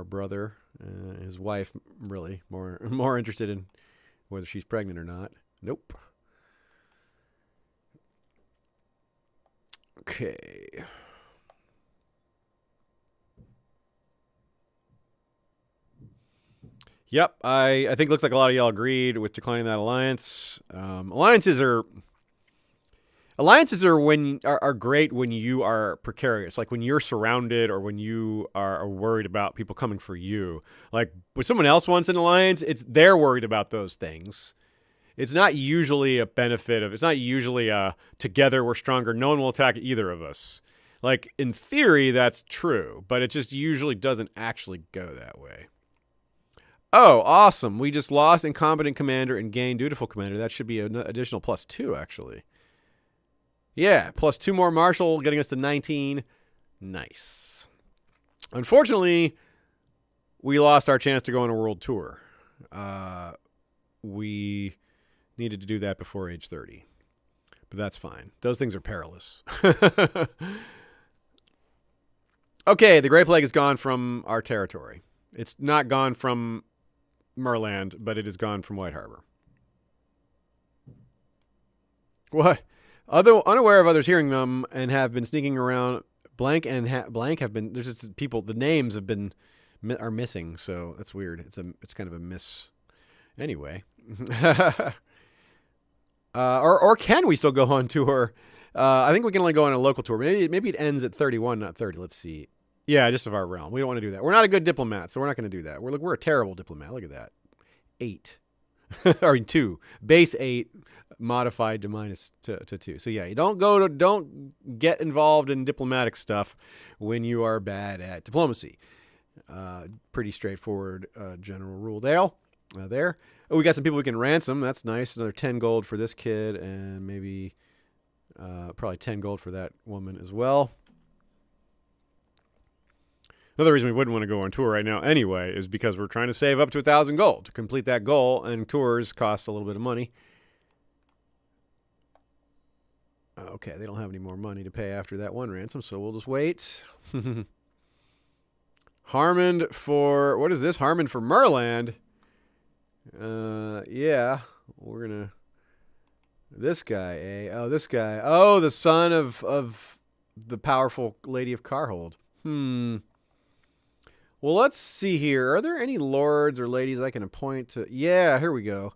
brother, his wife. Really more interested in whether she's pregnant or not. Nope. Okay. Yep, I think it looks like a lot of y'all agreed with declining that alliance. Alliances are great when you are precarious, like when you're surrounded or when you are worried about people coming for you. Like when someone else wants an alliance, they're worried about those things. It's not usually a benefit of. It's not usually a together we're stronger. No one will attack either of us. Like in theory, that's true, but it just usually doesn't actually go that way. Oh, awesome! We just lost incompetent commander and gained dutiful commander. That should be an additional +2, actually. Yeah, +2 more marshal, getting us to 19. Nice. Unfortunately, we lost our chance to go on a world tour. We needed to do that before age 30. But that's fine. Those things are perilous. Okay, the Great Plague is gone from our territory. It's not gone from Merland, but it is gone from White Harbor. What? Unaware of others hearing them and have been sneaking around. Blank and Blank have been. There's just people. The names are missing, so that's weird. It's kind of a miss. Anyway, or can we still go on tour? I think we can only go on a local tour. Maybe it ends at 31, not 30. Let's see. Yeah, just of our realm. We don't want to do that. We're not a good diplomat, so we're not going to do that. We're a terrible diplomat. Look at that. 8. or 2. Base 8 modified to minus to 2. So yeah, you don't get involved in diplomatic stuff when you are bad at diplomacy. Pretty straightforward general rule there. Oh, we got some people we can ransom. That's nice. Another 10 gold for this kid, and maybe probably 10 gold for that woman as well. Another reason we wouldn't want to go on tour right now anyway is because we're trying to save up to 1,000 gold to complete that goal, and tours cost a little bit of money. Okay, they don't have any more money to pay after that one ransom, so we'll just wait. Harmond for... What is this? Harmond for Merland? Yeah. We're going to... This guy, eh? Oh, this guy. Oh, the son of the powerful Lady of Carhold. Well, let's see here. Are there any lords or ladies I can appoint to... Yeah, here we go.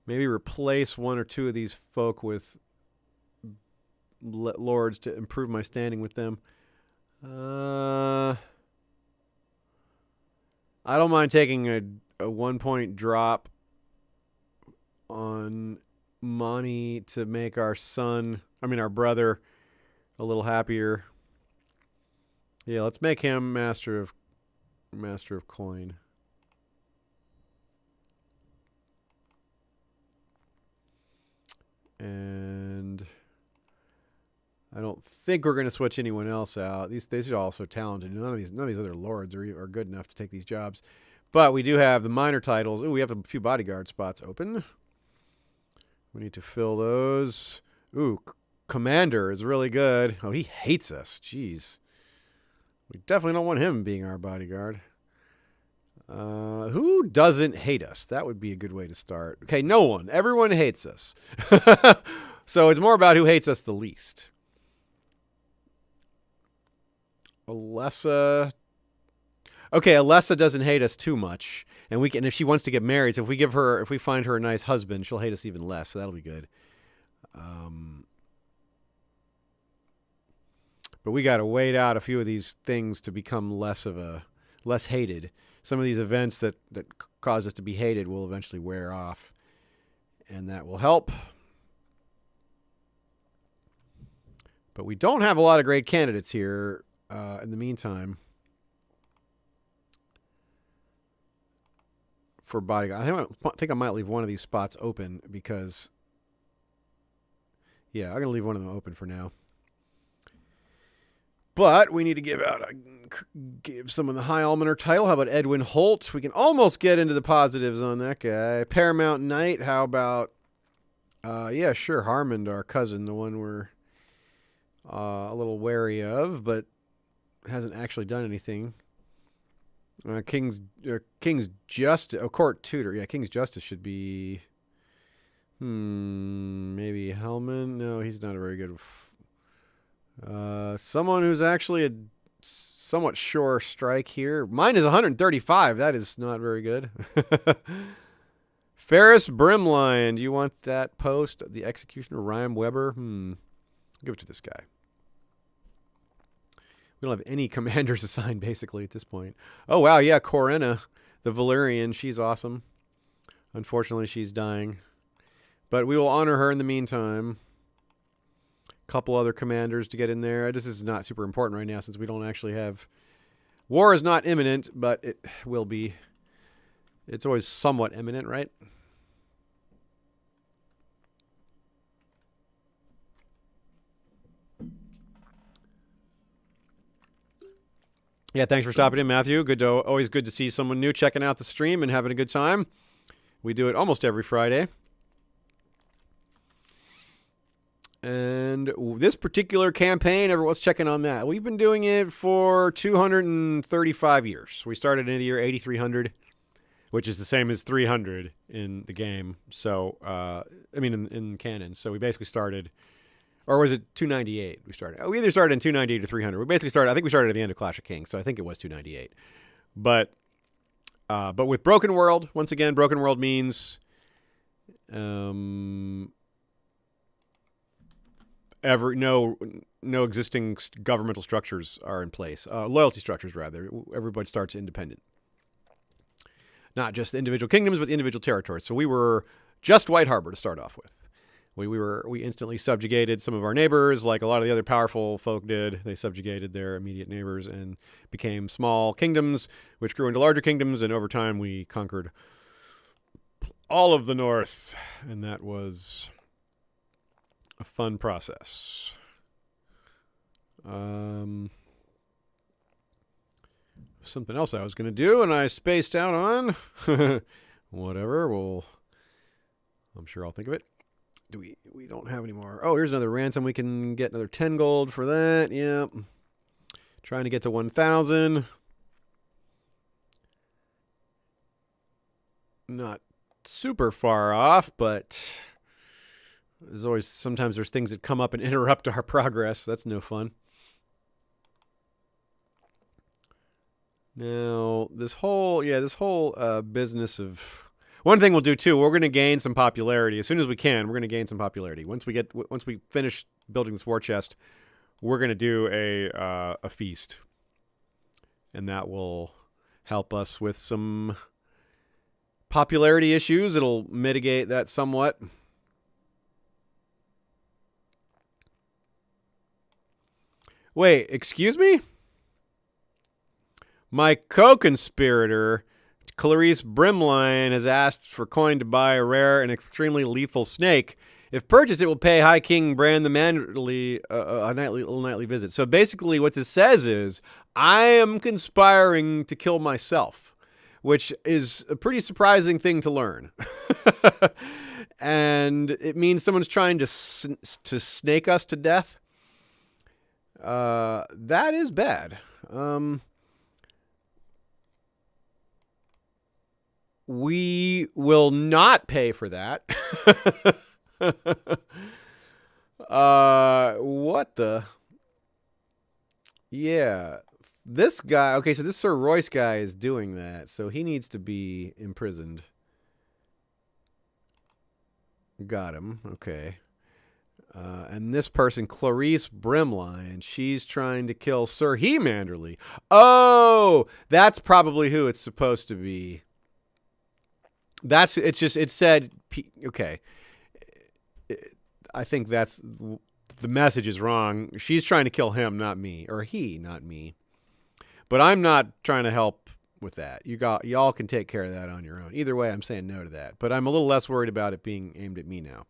Maybe replace one or two of these folk with lords to improve my standing with them. I don't mind taking a 1-point drop on money to make our brother a little happier. Yeah, let's make him master of coin. And I don't think we're going to switch anyone else out. These are all so talented. None of these other lords are good enough to take these jobs. But we do have the minor titles. Ooh, we have a few bodyguard spots open. We need to fill those. Ooh, commander is really good. Oh, he hates us. Jeez. We definitely don't want him being our bodyguard. Who doesn't hate us? That would be a good way to start. Okay, no one. Everyone hates us. So it's more about who hates us the least. Alessa. Okay, Alessa doesn't hate us too much, and if she wants to get married, so if we find her a nice husband, she'll hate us even less. So that'll be good. But we got to wait out a few of these things to become less hated. Some of these events that cause us to be hated will eventually wear off, and that will help. But we don't have a lot of great candidates here in the meantime for bodyguard. I think I might leave one of these spots open because, yeah, I'm going to leave one of them open for now. But we need to give someone the High Almoner title. How about Edwin Holt? We can almost get into the positives on that guy. Paramount Knight. How about, yeah, sure, Harmond, our cousin, the one we're a little wary of, but hasn't actually done anything. King's Justice. Oh, Court Tutor. Yeah, King's Justice should be, maybe Hellman. No, he's not a very good... someone who's actually somewhat sure strike here. Mine is 135. That is not very good. Ferris Brimline. Do you want that post? The Executioner, Ryan Weber? I'll give it to this guy. We don't have any commanders assigned, basically, at this point. Oh, wow, yeah, Corinna, the Valyrian. She's awesome. Unfortunately, she's dying. But we will honor her in the meantime. Couple other commanders to get in there. This is not super important right now since we don't actually have... War is not imminent, but it will be. It's always somewhat imminent, right? Yeah, thanks for stopping in, Matthew. Always good to see someone new checking out the stream and having a good time. We do it almost every Friday. And this particular campaign, everyone's checking on that. We've been doing it for 235 years. We started in the year 8300, which is the same as 300 in the game. So, I mean, in canon. So we basically started... Or was it 298 we started? We either started in 298 or 300. We basically started, I think we started at the end of Clash of Kings, so I think it was 298. But with Broken World, once again, Broken World means no existing governmental structures are in place. Loyalty structures, rather. Everybody starts independent. Not just the individual kingdoms, but the individual territories. So we were just White Harbor to start off with. We instantly subjugated some of our neighbors, like a lot of the other powerful folk did. They subjugated their immediate neighbors and became small kingdoms, which grew into larger kingdoms, and over time we conquered all of the north, and that was a fun process. Something else I was going to do, and I spaced out on. Whatever, I'm sure I'll think of it. We don't have any more. Oh, here's another ransom. We can get another 10 gold for that. Yep. Trying to get to 1,000. Not super far off, but sometimes there's things that come up and interrupt our progress. That's no fun. Now, this whole business of... One thing we'll do too, we're going to gain some popularity as soon as we can. We're going to gain some popularity once we finish building this war chest. We're going to do a feast, and that will help us with some popularity issues. It'll mitigate that somewhat. Wait, excuse me? My co-conspirator, Clarice Brimline, has asked for coin to buy a rare and extremely lethal snake. If purchased, it will pay High King Branthe Manderly a nightly visit. So basically what this says is, I am conspiring to kill myself, which is a pretty surprising thing to learn. And it means someone's trying to snake us to death. That is bad. We will not pay for that. What the? Yeah. This guy, okay, so this Sir Royce guy is doing that, so he needs to be imprisoned. Got him, okay. And this person, Clarice Brimline, she's trying to kill Sir He Manderly. Oh, that's probably who it's supposed to be. It said, okay. I think the message is wrong. She's trying to kill him, not me. Or he, not me. But I'm not trying to help with that. Y'all can take care of that on your own. Either way, I'm saying no to that. But I'm a little less worried about it being aimed at me now.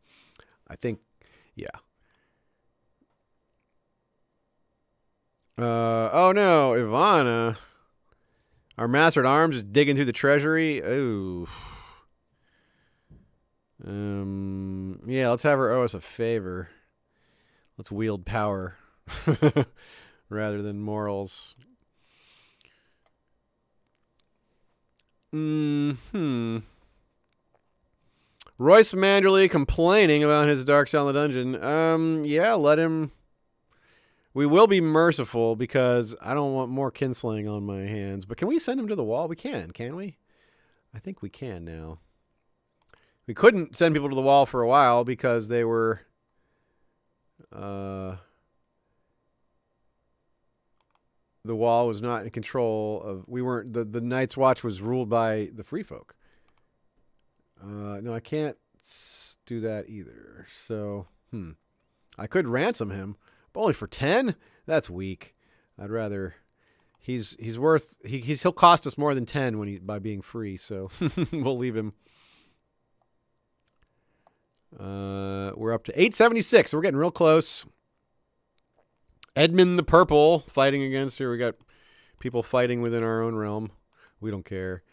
I think, yeah. Oh no, Ivana. Our master at arms is digging through the treasury. Ooh. Yeah, let's have her owe us a favor. Let's wield power rather than morals. Royce Manderly complaining about his dark cell in the dungeon. Yeah, let him. We will be merciful because I don't want more kinslaying on my hands. But can we send him to the wall? We can we? I think we can now. We couldn't send people to the wall for a while because they were... the wall was not in control of... We weren't... The Night's Watch was ruled by the free folk. No, I can't do that either. So, I could ransom him. But only for 10? That's weak. I'd rather... He's worth... He'll cost us more than 10 by being free, so we'll leave him. We're up to 876, so we're getting real close. Edmund the Purple fighting against here. We got people fighting within our own realm. We don't care.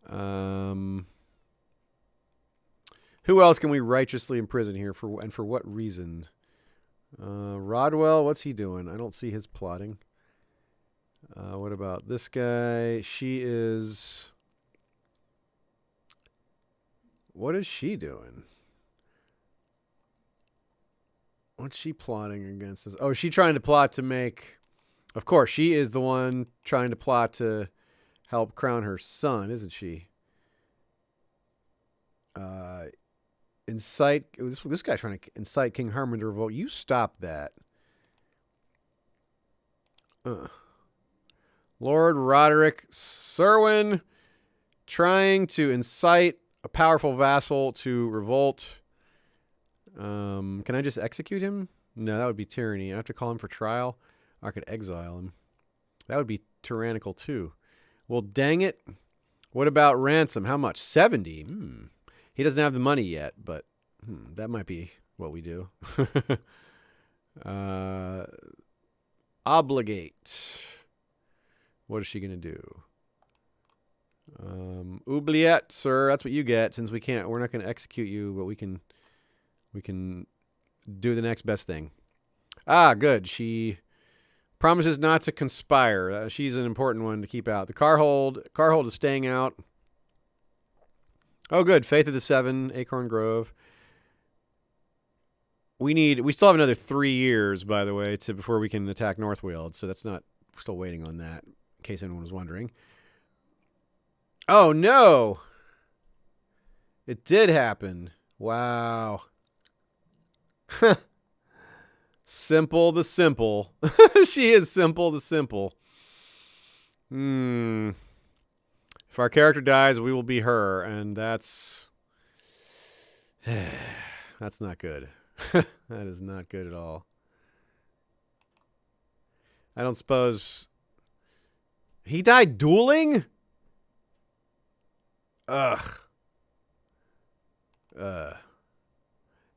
Who else can we righteously imprison here for what reason? Rodwell, what's he doing? I don't see his plotting. What about this guy? She is... What is she doing? What's she plotting against us? Oh, is she trying to plot to make... Of course, she is the one trying to plot to help crown her son, isn't she? Incite... This guy's trying to incite King Harmon to revolt. You stop that. Lord Roderick Serwyn trying to incite a powerful vassal to revolt. Can I just execute him? No, that would be tyranny. I have to call him for trial. I could exile him. That would be tyrannical too. Well, dang it. What about ransom? How much? 70. He doesn't have the money yet, but that might be what we do. Obligate. What is she going to do? Oubliette, sir. That's what you get. Since we're not going to execute you, but we can do the next best thing. Ah, good. She promises not to conspire. She's an important one to keep out. The Carhold is staying out. Oh, good. Faith of the Seven, Acorn Grove. We still have another 3 years, by the way, before we can attack Northweald. So we're still waiting on that, in case anyone was wondering. Oh, no. It did happen. Wow. Simple the simple. She is simple the simple. If our character dies, we will be her, and that's not good. That is not good at all. I don't suppose he died dueling? Ugh.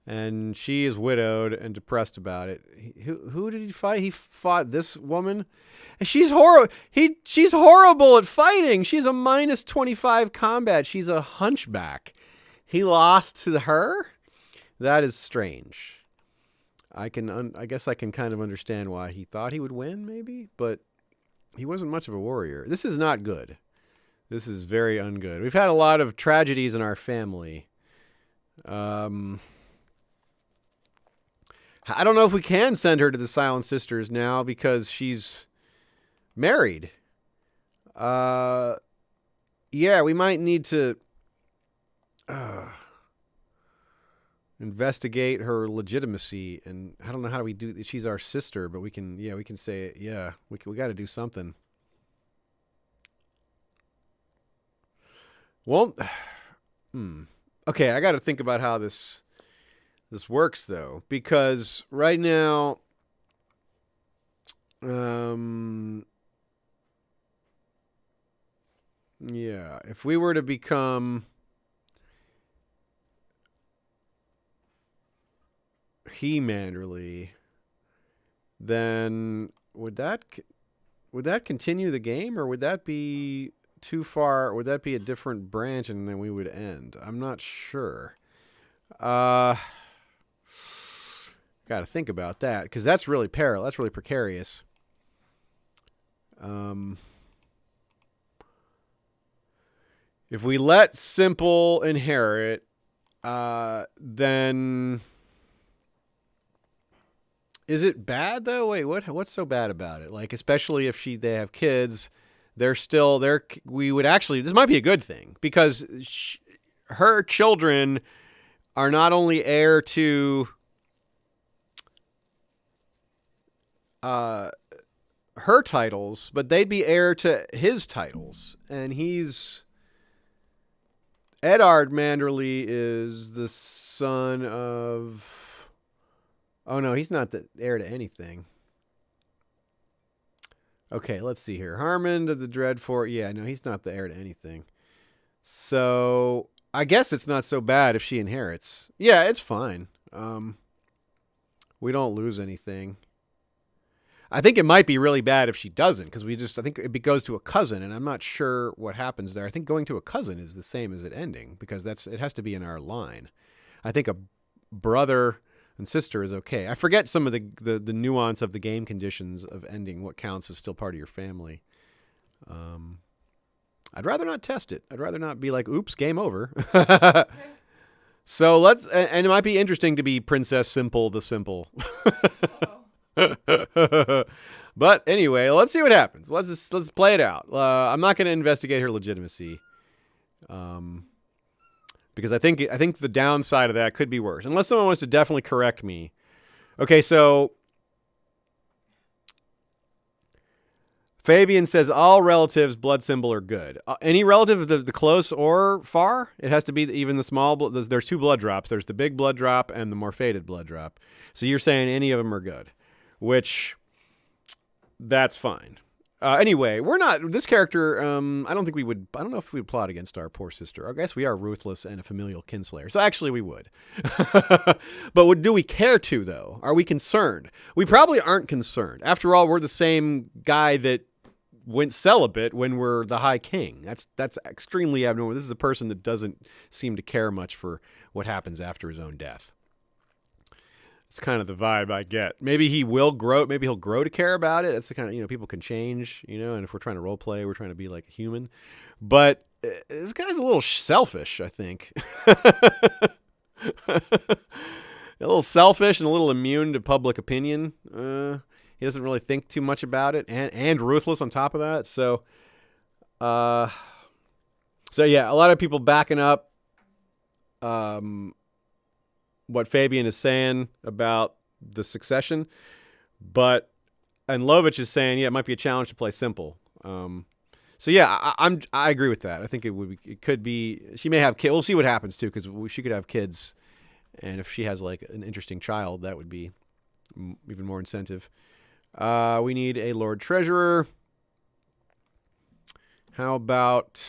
And she is widowed and depressed about it. Who did he fight? He fought this woman. And she's horrible at fighting. She's a -25 combat. She's a hunchback. He lost to her? That is strange. I guess I can kind of understand why he thought he would win, maybe, but he wasn't much of a warrior. This is not good. This is very ungood. We've had a lot of tragedies in our family. I don't know if we can send her to the Silent Sisters now because she's married. Yeah, we might need to investigate her legitimacy, and I don't know how we do. She's our sister, but we can say it. Yeah, we got to do something. Well, okay, I got to think about how this works though, because right now, yeah, if we were to become Manderly, then would that continue the game, or would that be too far? Would that be a different branch, and then we would end? I'm not sure. Got to think about that, because that's really That's really precarious. If we let Simple inherit, then Is it bad though? Wait, what's so bad about it? Like, especially if they have kids, they're still there. We would actually, this might be a good thing because her children are not only heir to her titles, but they'd be heir to his titles, and he's Eddard Manderly is the son of. Oh no, he's not the heir to anything. Okay, let's see here. Harmond of the Dreadfort. Yeah, no, he's not the heir to anything. So I guess it's not so bad if she inherits. Yeah, it's fine. We don't lose anything. I think it might be really bad if she doesn't, because I think it goes to a cousin, and I'm not sure what happens there. I think going to a cousin is the same as it ending, because it has to be in our line. I think a brother and sister is okay. I forget some of the nuance of the game conditions of ending, what counts as still part of your family. I'd rather not test it. I'd rather not be like, oops, game over. So and it might be interesting to be Princess Simple the Simple. But anyway, let's see what happens. Let's play it out. I'm not going to investigate her legitimacy, because I think the downside of that could be worse, unless someone wants to definitely correct me. Okay, so Fabian says all relatives blood symbol are good. Any relative, the close or far, it has to be even the small. There's two blood drops. There's the big blood drop and the more faded blood drop. So you're saying any of them are good, which that's fine. Anyway, we're not this character. I don't know if we would plot against our poor sister. I guess we are ruthless and a familial kinslayer. So actually, we would. But do we care to though? Are we concerned? We probably aren't concerned. After all, we're the same guy that went celibate when we're the High King. That's extremely abnormal. This is a person that doesn't seem to care much for what happens after his own death. It's kind of the vibe I get. Maybe he will grow. Maybe he'll grow to care about it. That's the kind of, people can change, and if we're trying to role play, we're trying to be like a human. But this guy's a little selfish, I think. A little selfish and a little immune to public opinion. He doesn't really think too much about it, and ruthless on top of that. So yeah, a lot of people backing up what Fabian is saying about the succession, and Lovich is saying, yeah, it might be a challenge to play simple. So yeah, I agree with that. I think it could be, she may have kids. We'll see what happens too, because she could have kids, and if she has like an interesting child, that would be even more incentive. We need a Lord Treasurer. How about,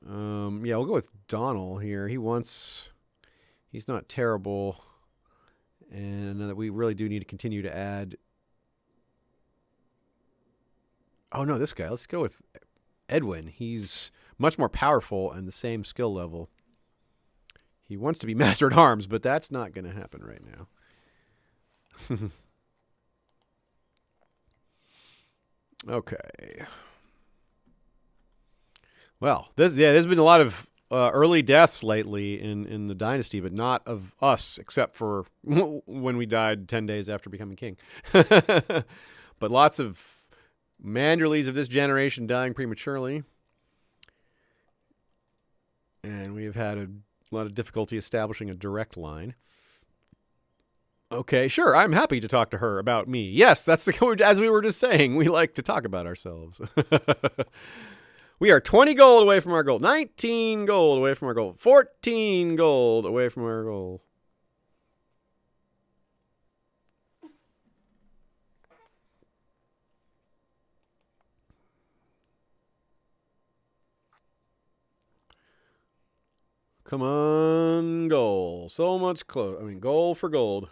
yeah, we'll go with Donald here. He's not terrible, and that we really do need to continue to add. Oh no, this guy. Let's go with Edwin. He's much more powerful and the same skill level. He wants to be Master at Arms, but that's not going to happen right now. Okay. Well, there's been a lot of early deaths lately in the dynasty, but not of us, except for when we died 10 days after becoming king. But lots of Manderleys of this generation dying prematurely. And we have had a lot of difficulty establishing a direct line. Okay, sure, I'm happy to talk to her about me. Yes, that's as we were just saying, we like to talk about ourselves. We are 20 gold away from our goal. 19 gold away from our goal. 14 gold away from our goal. Come on, goal. So much close. Goal for gold.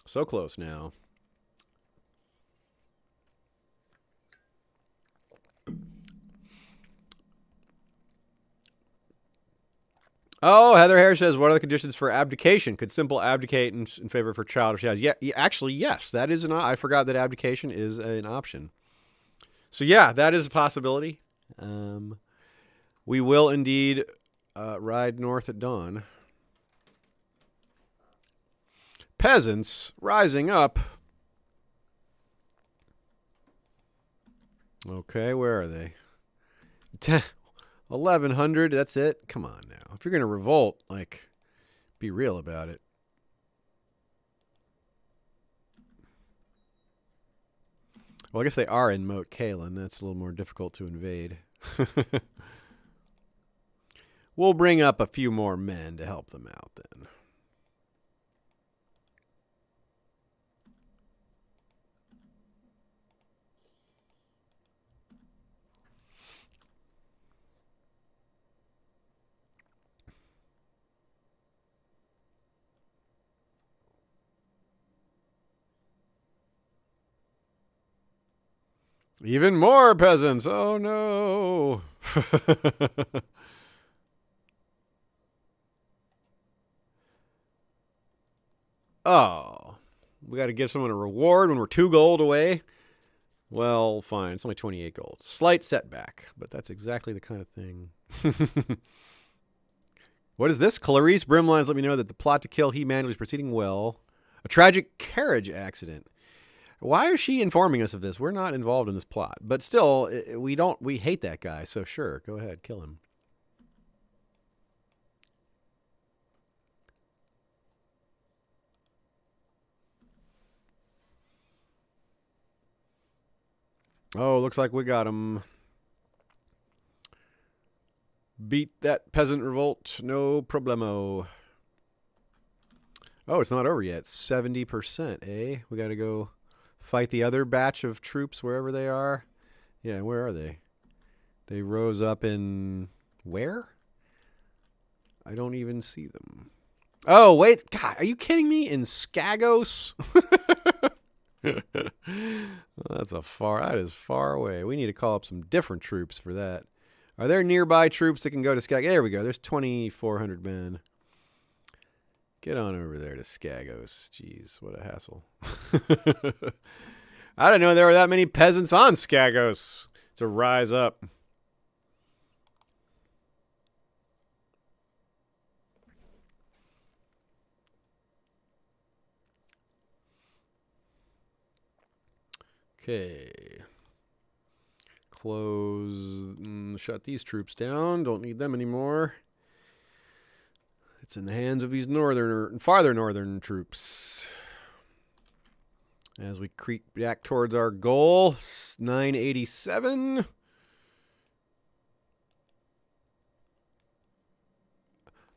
So close now. Oh, Heather Harris says, what are the conditions for abdication? Could Simple abdicate in favor of her child if she has? Yeah, actually, yes. That is I forgot that abdication is an option. So yeah, that is a possibility. We will indeed ride north at dawn. peasants rising up. Okay, where are they? 1,100, that's it? Come on now. If you're going to revolt, like, be real about it. Well, I guess they are in Moat Cailin. That's a little more difficult to invade. We'll bring up a few more men to help them out then. Even more peasants. Oh, no. Oh, we got to give someone a reward when we're 2 gold away. Well, fine. It's only 28 gold. Slight setback, but that's exactly the kind of thing. What is this? Clarice Brimlines let me know that the plot to kill He Manderly is proceeding well. A tragic carriage accident. Why is she informing us of this? We're not involved in this plot. But still, we hate that guy, so sure, go ahead, kill him. Oh, looks like we got him. Beat that peasant revolt, no problemo. Oh, it's not over yet. 70%, eh? We got to go fight the other batch of troops wherever they are. Yeah, where are they? They rose up in... where? I don't even see them. Oh, wait. God, are you kidding me? In Skagos? That is far away. We need to call up some different troops for that. Are there nearby troops that can go to Skagos? There we go. There's 2,400 men. Get on over there to Skagos. Jeez, what a hassle. I didn't know there were that many peasants on Skagos to rise up. Okay. Close. Shut these troops down. Don't need them anymore. It's in the hands of these farther northern troops. As we creep back towards our goal, 987.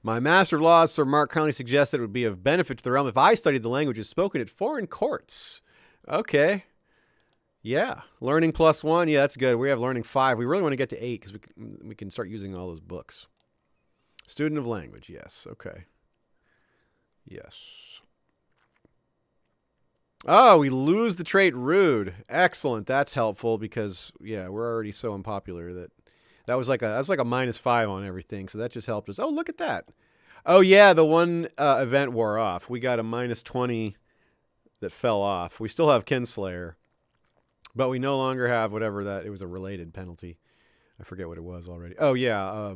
My Master of Laws, Sir Mark, kindly suggested it would be of benefit to the realm if I studied the languages spoken at foreign courts. Okay. Yeah. Learning +1. Yeah, that's good. We have learning 5. We really want to get to 8 because we can start using all those books. Student of language. Yes. Okay. Yes. Oh, we lose the trait rude. Excellent. That's helpful because, yeah, we're already so unpopular that was like a -5 on everything. So that just helped us. Oh, look at that. Oh, yeah. The one event wore off. We got a -20 that fell off. We still have Kinslayer. But we no longer have whatever that... It was a related penalty. I forget what it was already. Oh, yeah.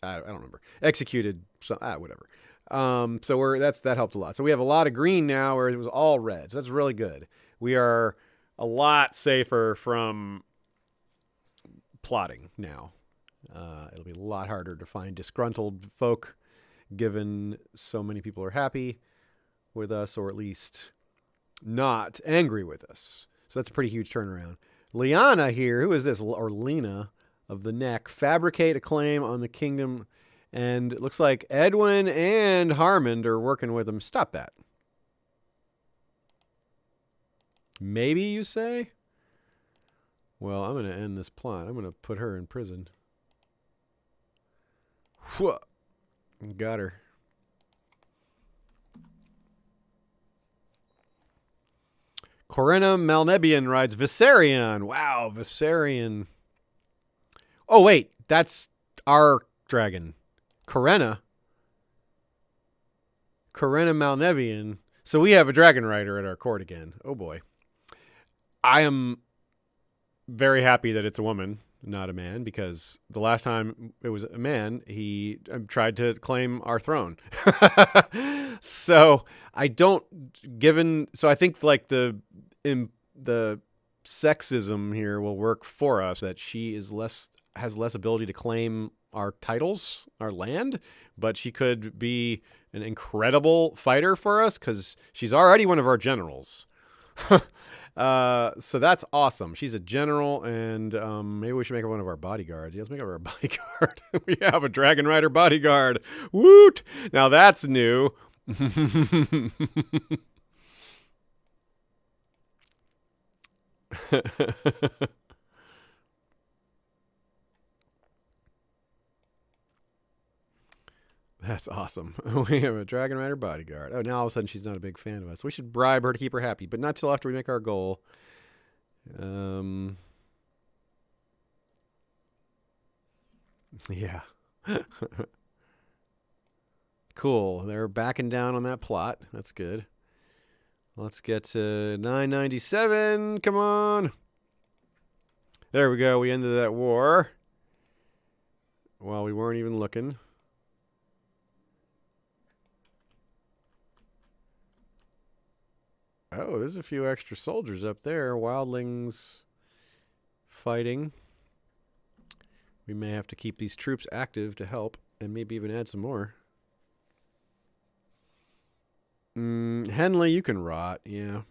I don't remember. Executed. Whatever. So that helped a lot. So we have a lot of green now, where it was all red. So that's really good. We are a lot safer from plotting now. It'll be a lot harder to find disgruntled folk, given so many people are happy with us, or at least... not angry with us. So that's a pretty huge turnaround. Liana here, who is this? Or Lena of the Neck. Fabricate a claim on the kingdom. And it looks like Edwin and Harmond are working with him. Stop that. Maybe, you say? Well, I'm going to end this plot. I'm going to put her in prison. Whew. Got her. Corinna Malnebian rides Viserion. Wow, Viserion. Oh, wait. That's our dragon. Corinna Malnebian. So we have a dragon rider at our court again. Oh, boy. I am very happy that it's a woman. not a man, because the last time it was a man, he tried to claim our throne. So I don't, so I think like the sexism here will work for us, that she has less ability to claim our titles, our land, but she could be an incredible fighter for us because she's already one of our generals. So that's awesome. She's a general, and maybe we should make her one of our bodyguards. Yeah, let's make her our bodyguard. We have a Dragon Rider bodyguard. Woot! Now that's new. That's awesome. We have a Dragon Rider bodyguard. Oh, now all of a sudden she's not a big fan of us. We should bribe her to keep her happy, but not till after we make our goal. Yeah. Cool. They're backing down on that plot. That's good. Let's get to 997. Come on. There we go. We ended that war. Well, we weren't even looking. Oh, there's a few extra soldiers up there. Wildlings fighting. We may have to keep these troops active to help, and maybe even add some more. Henley, you can rot. Yeah.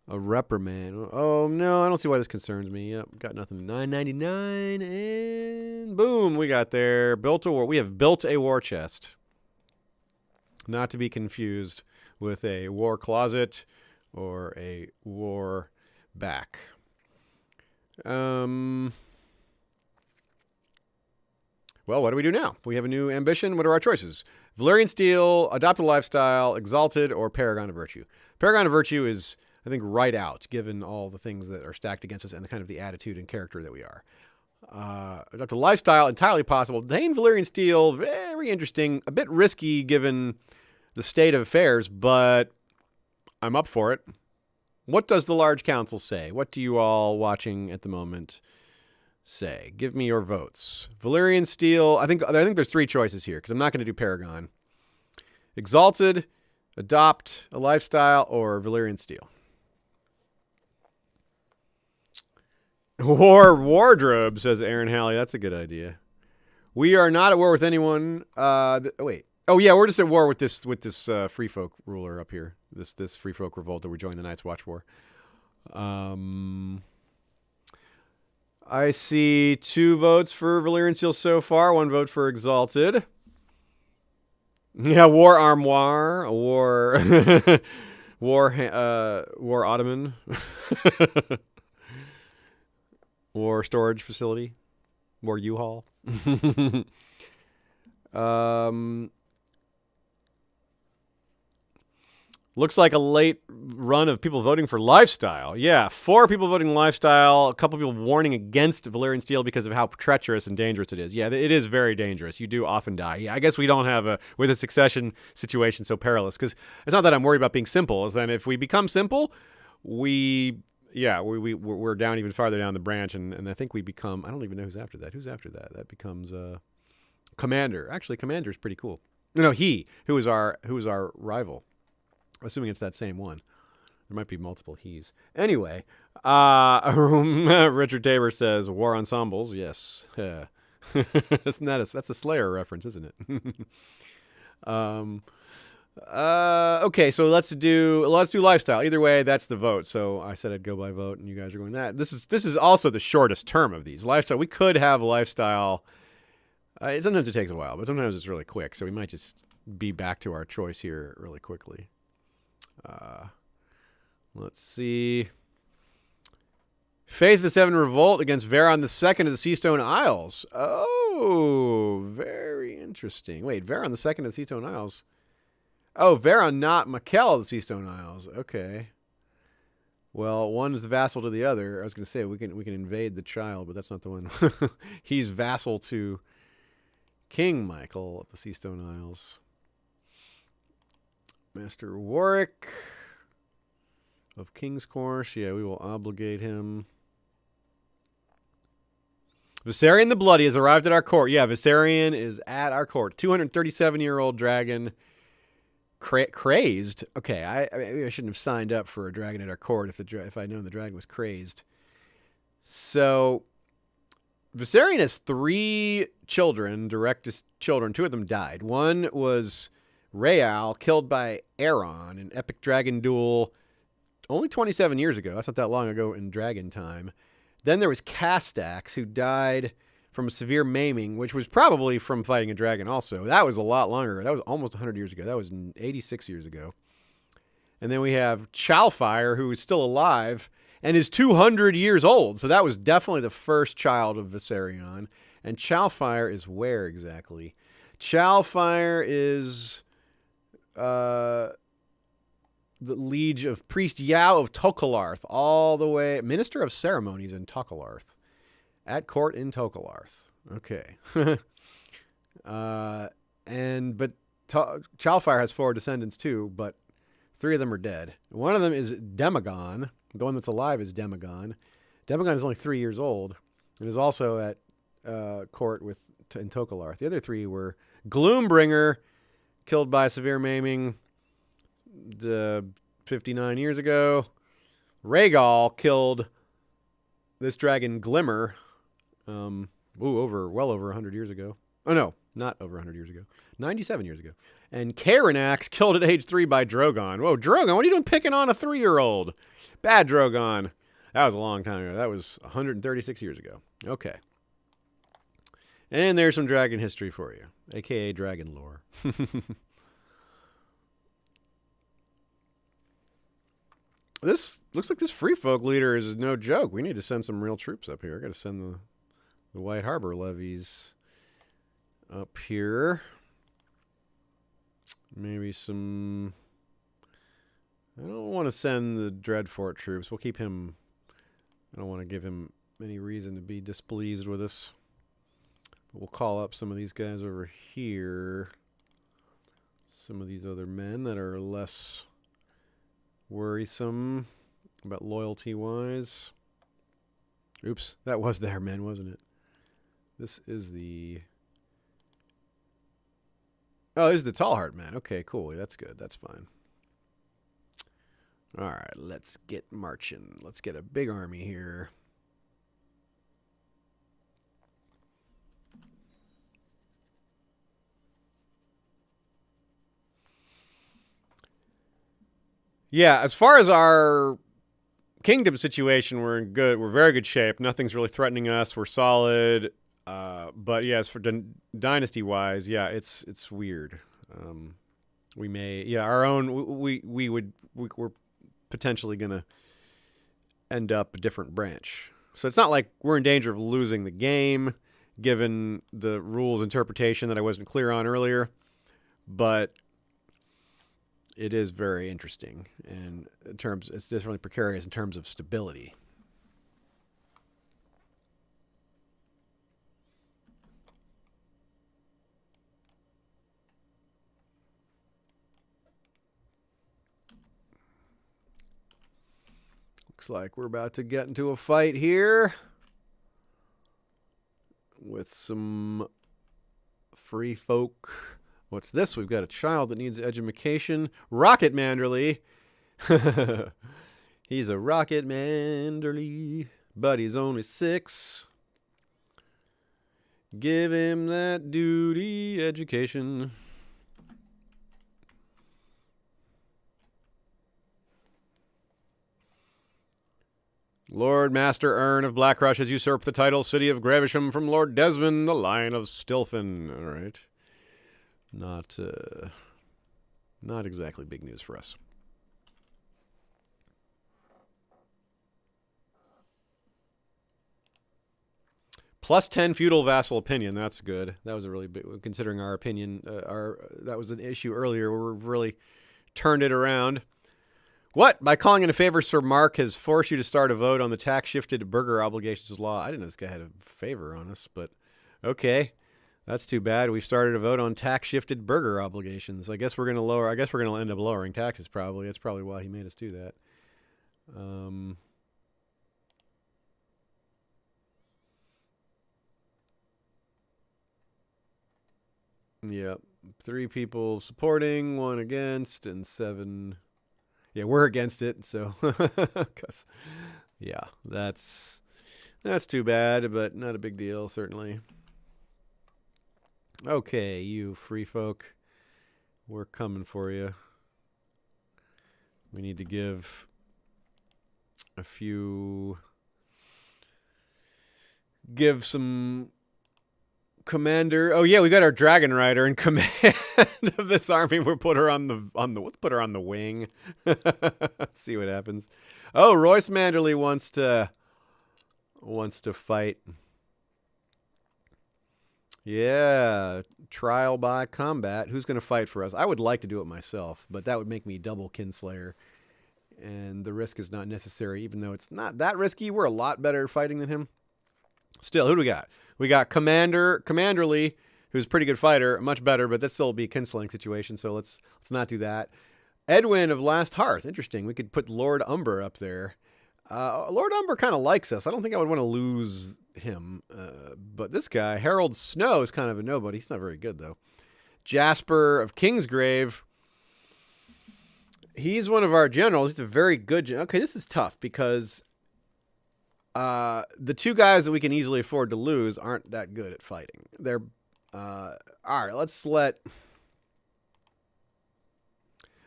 A reprimand. Oh, no, I don't see why this concerns me. Yep, got nothing. 999, and boom, we got there. Built a war. We have built a war chest. Not to be confused with a war closet or a war back. Well, what do we do now? We have a new ambition. What are our choices? Valyrian Steel, Adopt a Lifestyle, Exalted, or Paragon of Virtue. Paragon of Virtue is, I think, right out, given all the things that are stacked against us and the kind of the attitude and character that we are. Adopt a Lifestyle, entirely possible. Dane Valyrian Steel, very interesting. A bit risky given the state of affairs, but I'm up for it. What does the large council say? What do you all watching at the moment say? Give me your votes. Valyrian Steel. I think there's three choices here because I'm not going to do Paragon. Exalted, Adopt a Lifestyle, or Valyrian Steel. Wardrobe, says Aaron Halley. That's a good idea. We are not at war with anyone. Wait. Oh yeah, we're just at war with this free folk ruler up here. This free folk revolt that we're joining the Night's Watch War. I see 2 votes for Valyrian Steel so far. 1 vote for Exalted. Yeah, War Armoire, War Ottoman, War Storage Facility, War U-Haul. Looks like a late run of people voting for Lifestyle. Yeah, 4 people voting Lifestyle, a couple people warning against Valyrian Steel because of how treacherous and dangerous it is. Yeah, it is very dangerous. You do often die. Yeah, I guess we don't have with a succession situation so perilous, because it's not that I'm worried about being simple. It's that if we become simple, we're down even farther down the branch, and I think we become, I don't even know who's after that. Who's after that? That becomes Commander. Actually, Commander's pretty cool. No, who is our rival. Assuming it's that same one. There might be multiple he's. Anyway, Richard Tabor says, War Ensembles, yes. That's a Slayer reference, isn't it? Okay, so let's do Lifestyle. Either way, that's the vote. So I said I'd go by vote, and you guys are going that. This is also the shortest term of these. Lifestyle, we could have Lifestyle. Sometimes it takes a while, but sometimes it's really quick. So we might just be back to our choice here really quickly. Let's see. Faith of the Seven Revolt against Veron II of the Seastone Isles. Oh, very interesting. Wait, Veron II of the Seastone Isles. Oh, Veron, not Mikkel of the Seastone Isles. Okay. Well, one is the vassal to the other. I was going to say we can invade the child, but that's not the one. He's vassal to King Michael of the Seastone Isles. Master Warwick of King's Course. Yeah, we will obligate him. Viserion the Bloody has arrived at our court. Yeah, Viserion is at our court. 237-year-old dragon. Crazed. Okay, maybe I shouldn't have signed up for a dragon at our court if I'd known the dragon was crazed. So, Viserion has 3 children, direct children. 2 of them died. One was Rhaal, killed by Aeron, an epic dragon duel only 27 years ago. That's not that long ago in dragon time. Then there was Castax, who died from a severe maiming, which was probably from fighting a dragon also. That was a lot longer. That was almost 100 years ago. That was 86 years ago. And then we have Chalfire, who is still alive and is 200 years old. So that was definitely the first child of Viserion. And Chalfire is where exactly? Chalfire is the liege of Priest Yao of Tokelarth, all the way, Minister of Ceremonies in Tokelarth. At court in Tokelarth. Okay. But Chalfire has 4 descendants too, but 3 of them are dead. One of them is Demagon. The one that's alive is Demagon. Demagon is only 3 years old and is also at court in Tokelarth. The other 3 were Gloombringer, killed by severe maiming 59 years ago. Rhaegal killed this dragon Glimmer well over 100 years ago. Oh, no, not over 100 years ago. 97 years ago. And Caranax killed at age 3 by Drogon. Whoa, Drogon, what are you doing picking on a 3-year-old? Bad Drogon. That was a long time ago. That was 136 years ago. Okay. And there's some dragon history for you, a.k.a. dragon lore. This looks like this free folk leader is no joke. We need to send some real troops up here. I got to send the White Harbor levies up here. Maybe some... I don't want to send the Dreadfort troops. We'll keep him... I don't want to give him any reason to be displeased with us. But we'll call up some of these guys over here. Some of these other men that are less worrisome about loyalty-wise. Oops, that was their men, wasn't it? This is the... Oh, this is the Tallheart man. Okay, cool. That's good. That's fine. All right, let's get marching. Let's get a big army here. Yeah, as far as our kingdom situation, we're very good shape. Nothing's really threatening us. We're solid. But yes, for dynasty wise, yeah, it's weird. We may, yeah, our own, we're potentially gonna end up a different branch. So it's not like we're in danger of losing the game, given the rules interpretation that I wasn't clear on earlier. But it is very interesting, and it's definitely precarious in terms of stability. Looks like we're about to get into a fight here with some free folk. What's this? We've got a child that needs education. Rocket Manderly. He's a Rocket Manderly, but he's only 6. Give him that duty education. Lord Master Ern of Blackrush has usurped the title City of Gravisham from Lord Desmond, the Lion of Stilfen. All right. Not exactly big news for us. Plus 10 feudal vassal opinion. That's good. That was a really big, considering our opinion. That was an issue earlier where we've really turned it around. What? By calling in a favor, Sir Mark has forced you to start a vote on the tax-shifted burgher obligations law. I didn't know this guy had a favor on us, but okay. That's too bad. We started a vote on tax-shifted burgher obligations. I guess we're going to end up lowering taxes probably. That's probably why he made us do that. Yep. 3 people supporting, 1 against, and 7. Yeah, we're against it. So, cause, yeah, that's too bad, but not a big deal, certainly. Okay, you free folk, we're coming for you. We need to give a few. Give some commander. Oh yeah, we got our dragon rider in command of this army. We'll put her on the let's put her on the wing. Let's see what happens. Oh, Royce Manderly wants to fight. Yeah, trial by combat. Who's going to fight for us? I would like to do it myself, but that would make me double Kinslayer, and the risk is not necessary. Even though it's not that risky, we're a lot better at fighting than him. Still, who do we got? We got Commanderly, who's a pretty good fighter, much better, but that still be a kinslaying situation, so let's not do that. Edwin of Last Hearth, interesting. We could put Lord Umber up there. Lord Umber kind of likes us. I don't think I would want to lose him, but this guy, Harold Snow, is kind of a nobody. He's not very good, though. Jasper of Kingsgrave, he's one of our generals. He's a very good general. Okay, this is tough because the 2 guys that we can easily afford to lose aren't that good at fighting. They're all right. Let's let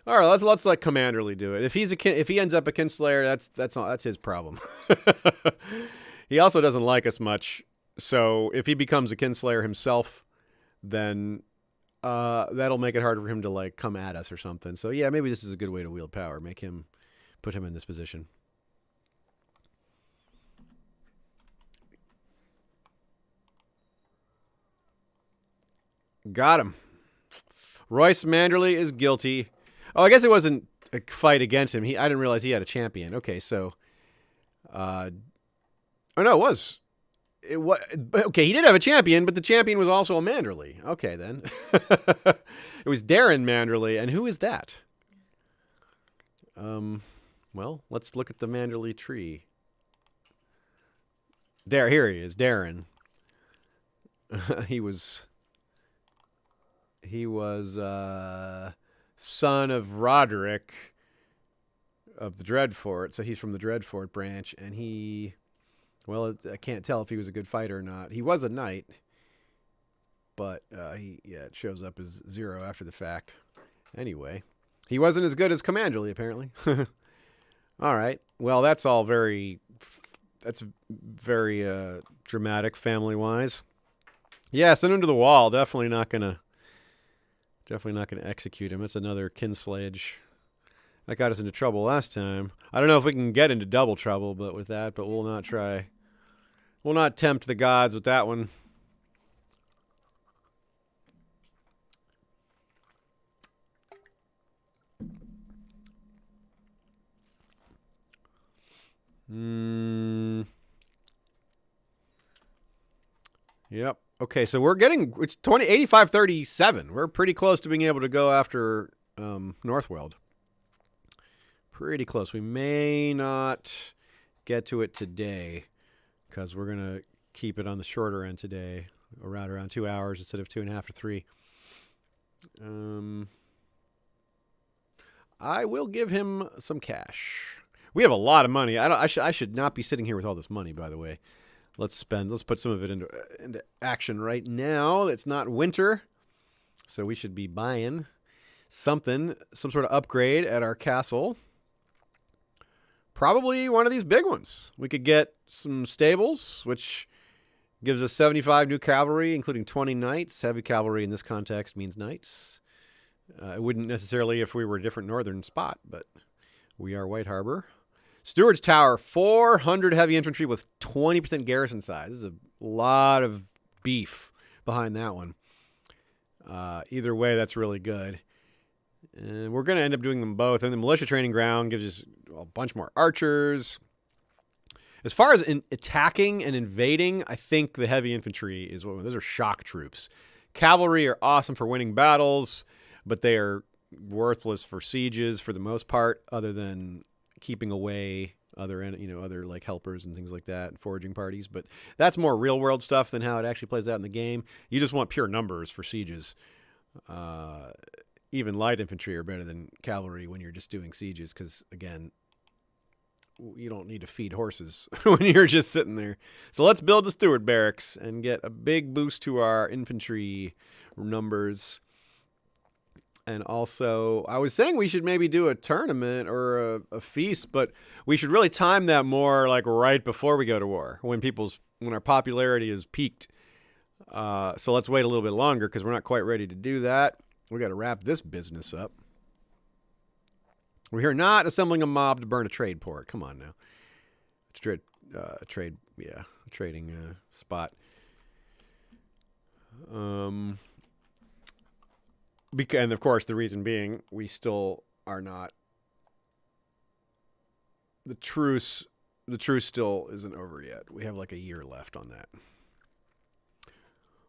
Commanderly do it. If he ends up a Kinslayer, that's his problem. He also doesn't like us much, so if he becomes a Kinslayer himself, then that'll make it harder for him to like come at us or something. So yeah, maybe this is a good way to wield power. Put him in this position. Got him. Royce Manderly is guilty. Oh, I guess it wasn't a fight against him. I didn't realize he had a champion. Okay, so, oh no, it was. Okay, he did have a champion, but the champion was also a Manderly. Okay, then. It was Darren Manderly, and who is that? Well, let's look at the Manderly tree. Here he is, Darren. He was son of Roderick of the Dreadfort, so he's from the Dreadfort branch, and I can't tell if he was a good fighter or not. He was a knight, but it shows up as 0 after the fact. Anyway, he wasn't as good as Commanderly, apparently. All right, well, that's very dramatic family-wise. Yeah, send him to the wall. Definitely not gonna execute him. It's another kinslayage. That got us into trouble last time. I don't know if we can get into double trouble, but we'll not try. We'll not tempt the gods with that one. Yep. Okay, so it's 85-37. We're pretty close to being able to go after Northweld. Pretty close. We may not get to it today because we're going to keep it on the shorter end today, around 2 hours instead of 2.5 or 3. I will give him some cash. We have a lot of money. I should not be sitting here with all this money, by the way. Let's put some of it into action right now. It's not winter, so we should be buying some sort of upgrade at our castle. Probably one of these big ones. We could get some stables, which gives us 75 new cavalry, including 20 knights. Heavy cavalry in this context means knights. It wouldn't necessarily if we were a different northern spot, but we are White Harbor. Steward's Tower, 400 heavy infantry with 20% garrison size. This is a lot of beef behind that one. Either way, that's really good. And we're going to end up doing them both. And the militia training ground gives us a bunch more archers. As far as attacking and invading, I think the heavy infantry is those are shock troops. Cavalry are awesome for winning battles, but they are worthless for sieges for the most part, other than keeping away other like helpers and things like that, foraging parties. But that's more real world stuff than how it actually plays out in the game. You just want pure numbers for sieges. Even light infantry are better than cavalry when you're just doing sieges because, again, you don't need to feed horses when you're just sitting there. So let's build the steward barracks and get a big boost to our infantry numbers. And also, I was saying we should maybe do a tournament or a feast, but we should really time that more like right before we go to war, when our popularity is peaked. So let's wait a little bit longer because we're not quite ready to do that. We got to wrap this business up. We're here not assembling a mob to burn a trade port. Come on now. Trading spot. And of course, the reason being, we still are not. The truce still isn't over yet. We have like a year left on that.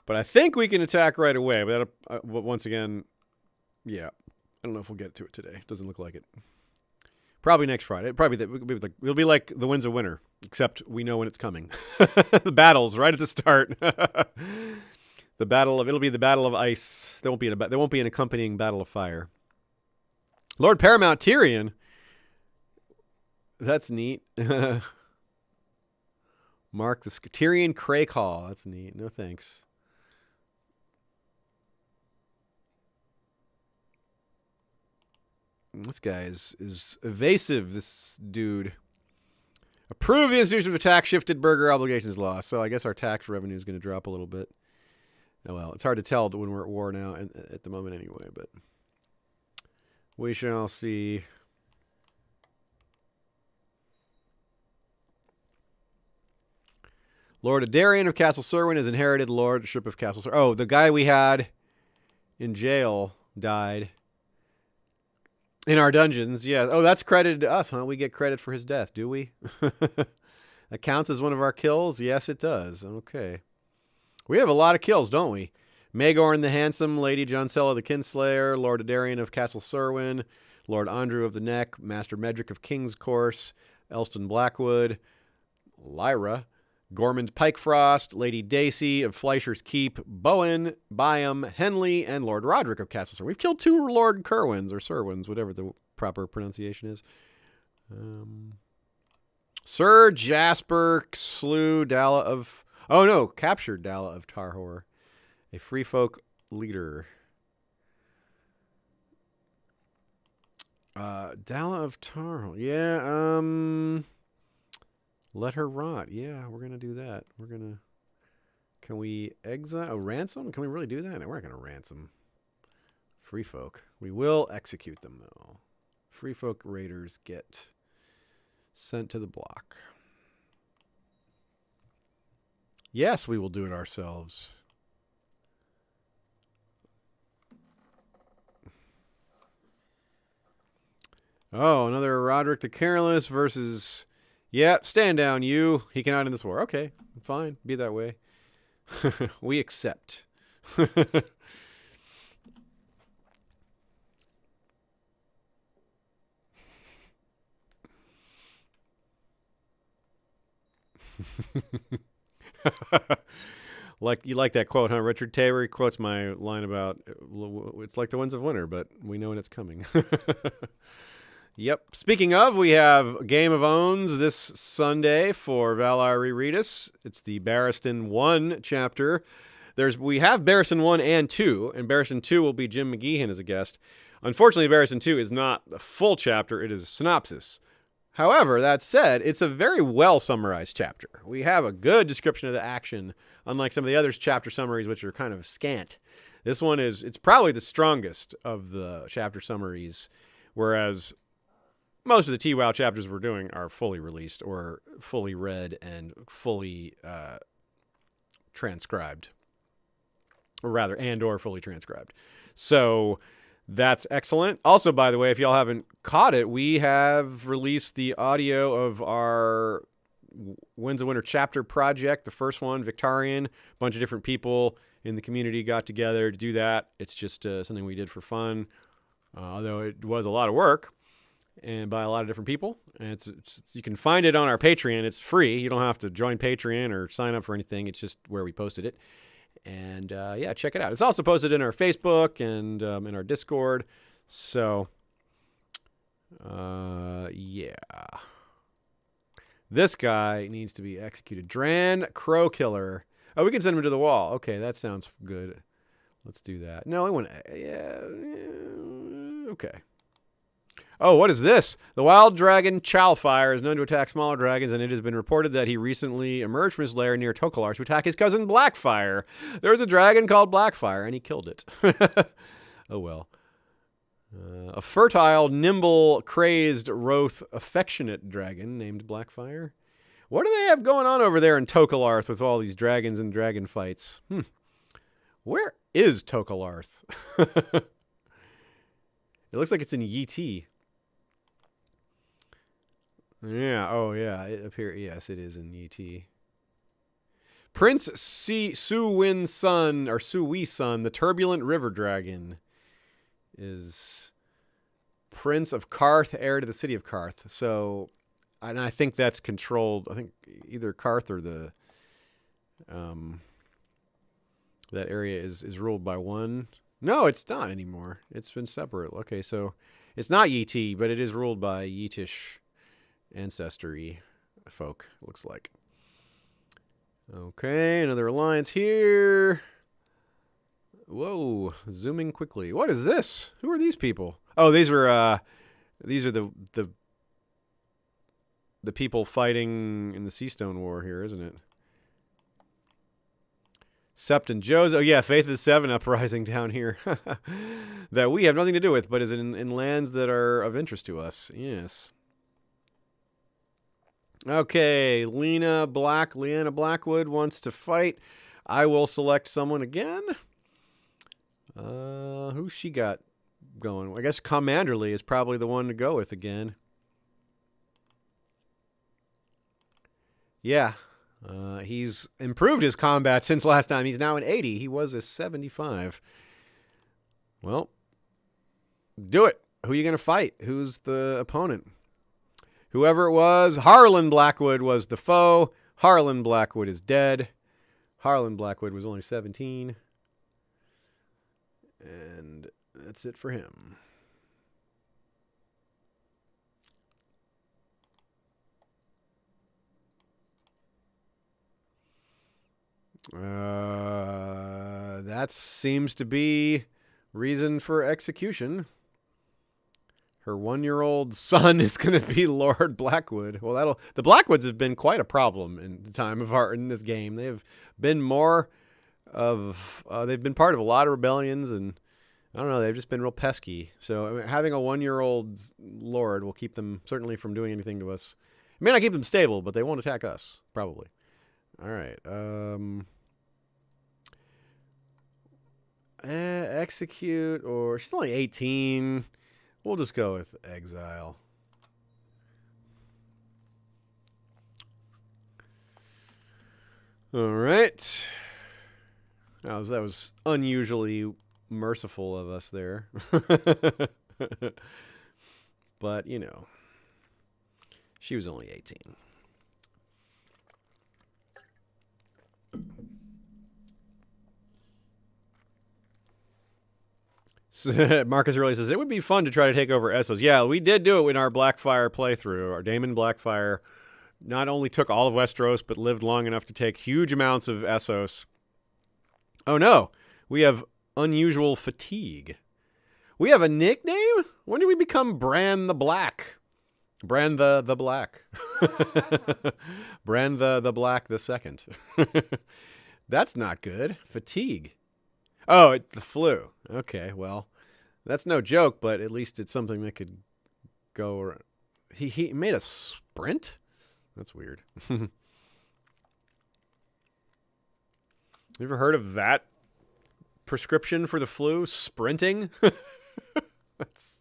But I think we can attack right away. But once again, yeah, I don't know if we'll get to it today. Doesn't look like it. Probably next Friday. It'll be like the Winds of Winter, except we know when it's coming. The battle's right at the start. It'll be the Battle of Ice. There won't be an accompanying Battle of Fire. Lord Paramount Tyrion. That's neat. Mark the Tyrion Crake Hall. That's neat. No thanks. This guy is evasive, this dude. Approve the institution of tax shifted burger obligations law. So I guess our tax revenue is going to drop a little bit. Oh, well, it's hard to tell when we're at war now at the moment anyway, but we shall see. Lord Adarian of Castle Serwyn has inherited lordship of Castle Serwyn. Oh, the guy we had in jail died. In our dungeons, yeah. Oh, that's credited to us, huh? We get credit for his death, do we? That counts as one of our kills? Yes, it does. Okay. We have a lot of kills, don't we? Maegorn the Handsome, Lady Johnsella the Kinslayer, Lord Adarian of Castle Serwyn, Lord Andrew of the Neck, Master Medric of King's Course, Elston Blackwood, Lyra, Gormund Pikefrost, Lady Dacey of Fleischer's Keep, Bowen, Byam, Henley, and Lord Roderick of Castle Serwyn. We've killed 2 Lord Kerwins, or Serwyns, whatever the proper pronunciation is. Sir Jasper slew Dalla of... Oh, no, captured Dalla of Tarhor, a free folk leader. Dalla of Tarhor. Yeah, let her rot. Yeah, we're going to do that. Can we exile? Oh, ransom? Can we really do that? No, we're not going to ransom free folk. We will execute them, though. Free folk raiders get sent to the block. Yes, we will do it ourselves. Oh, another Roderick the Careless versus... Yep, stand down, you. He cannot end this war. Okay, fine. Be that way. We accept. You like that quote, huh? Richard Taylor quotes my line about it's like the winds of winter, but we know when it's coming. Yep. Speaking of, we have Game of Owns this Sunday for Valar Rereadus. It's the Barristan 1 chapter. We have Barristan 1 and 2, and Barristan 2 will be Jim McGeehan as a guest. Unfortunately, Barristan 2 is not the full chapter. It is a synopsis. However, that said, it's a very well summarized chapter. We have a good description of the action, unlike some of the other chapter summaries, which are kind of scant. This one it's probably the strongest of the chapter summaries, whereas most of the TWOW chapters we're doing are fully released or fully read and fully transcribed, or fully transcribed. So that's excellent. Also, by the way, if y'all haven't caught it, we have released the audio of our Winds of Winter chapter project, the first one, Victorian. A bunch of different people in the community got together to do that. It's just something we did for fun, although it was a lot of work. And by a lot of different people. And you can find it on our Patreon. It's free. You don't have to join Patreon or sign up for anything. It's just where we posted it. And yeah, check it out. It's also posted in our Facebook and in our Discord. So, yeah. This guy needs to be executed. Dran Crow Killer. Oh, we can send him to the wall. Okay, that sounds good. Let's do that. No, I want to... Yeah. Okay. Oh, what is this? The wild dragon Chalfire is known to attack smaller dragons, and it has been reported that he recently emerged from his lair near Tokelar to attack his cousin Blackfire. There was a dragon called Blackfire, and he killed it. Oh, well. A fertile, nimble, crazed, wroth, affectionate dragon named Blackfire. What do they have going on over there in Tokelarth with all these dragons and dragon fights? Where is Tokelarth? It looks like it's in Yee. Yeah, oh yeah, it appears, yes, it is in Yee. Prince Suwin's son, or Suwi's son, the turbulent river dragon, is Prince of Karth, heir to the city of Karth. So, and I think that's controlled, I think either Karth or the, that area is ruled by one. No, it's not anymore. It's been separate. Okay, so it's not Yee, but it is ruled by Yeetish ancestry folk, looks like. Okay, another alliance here. Whoa, zooming quickly. What is this? Who are these people? Oh, these are the people fighting in the Seastone War here, isn't it? Sept and Joes. Oh yeah, Faith of the Seven uprising down here that we have nothing to do with, but is in lands that are of interest to us. Yes. Okay, Leanna Blackwood wants to fight. I will select someone again. Who's she got going? I guess Manderly is probably the one to go with again. Yeah. He's improved his combat since last time. He's now an 80. He was a 75. Well, do it. Who are you going to fight? Who's the opponent? Whoever it was, Harlan Blackwood was the foe. Harlan Blackwood is dead. Harlan Blackwood was only 17. And that's it for him. That seems to be reason for execution. Her 1-year-old son is going to be Lord Blackwood. Well, the Blackwoods have been quite a problem in the time of in this game. They have been they've been part of a lot of rebellions, and I don't know, they've just been real pesky. So I mean, having a 1-year-old Lord will keep them certainly from doing anything to us. It may not keep them stable, but they won't attack us, probably. All right. Execute, or she's only 18. We'll just go with exile. All right. That was unusually merciful of us there. But, you know, she was only 18. Marcus really says, it would be fun to try to take over Essos. Yeah, we did do it in our Blackfire playthrough. Our Daemon Blackfire not only took all of Westeros, but lived long enough to take huge amounts of Essos. Oh no, we have unusual fatigue. We have a nickname? When did we become Bran the Black? Bran the Black. Bran the Black the Second. That's not good. Fatigue. Oh, it's the flu. Okay, well, that's no joke, but at least it's something that could go. He made a sprint? That's weird. You ever heard of that prescription for the flu? Sprinting? That's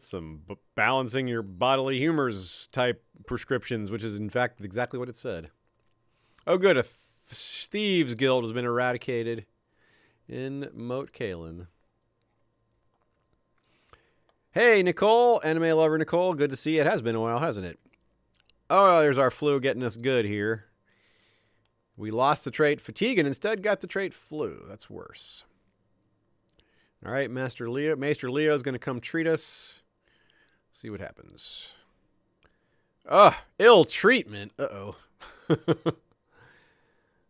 some balancing your bodily humors type prescriptions, which is in fact exactly what it said. Oh, good. A thieves guild has been eradicated in Moat Cailin. Hey, Nicole, anime lover Nicole. Good to see you. It has been a while, hasn't it? Oh, there's our flu getting us good here. We lost the trait fatigue and instead got the trait flu. That's worse. All right, Master Leo is going to come treat us. See what happens. Ill treatment. Uh-oh.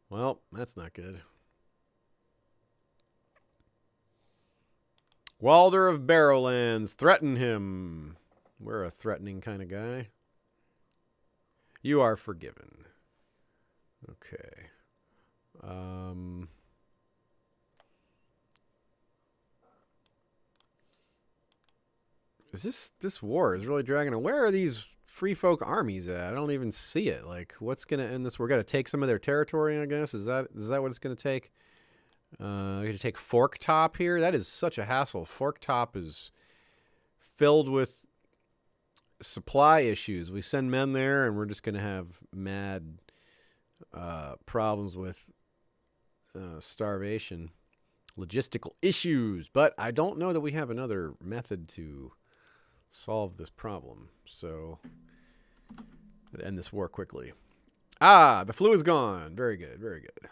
Well, that's not good. Walder of Barrowlands, threaten him. We're a threatening kind of guy. You are forgiven. Okay. This war is really dragging on. Where are these free folk armies at? I don't even see it. Like, what's gonna end this? We're gonna take some of their territory, I guess. Is that what it's gonna take? We're gonna take Fork Top here. That is such a hassle. Fork Top is filled with supply issues. We send men there, and we're just gonna have mad problems with starvation, logistical issues. But I don't know that we have another method to solve this problem. So let's end this war quickly. The flu is gone. Very good. Very good.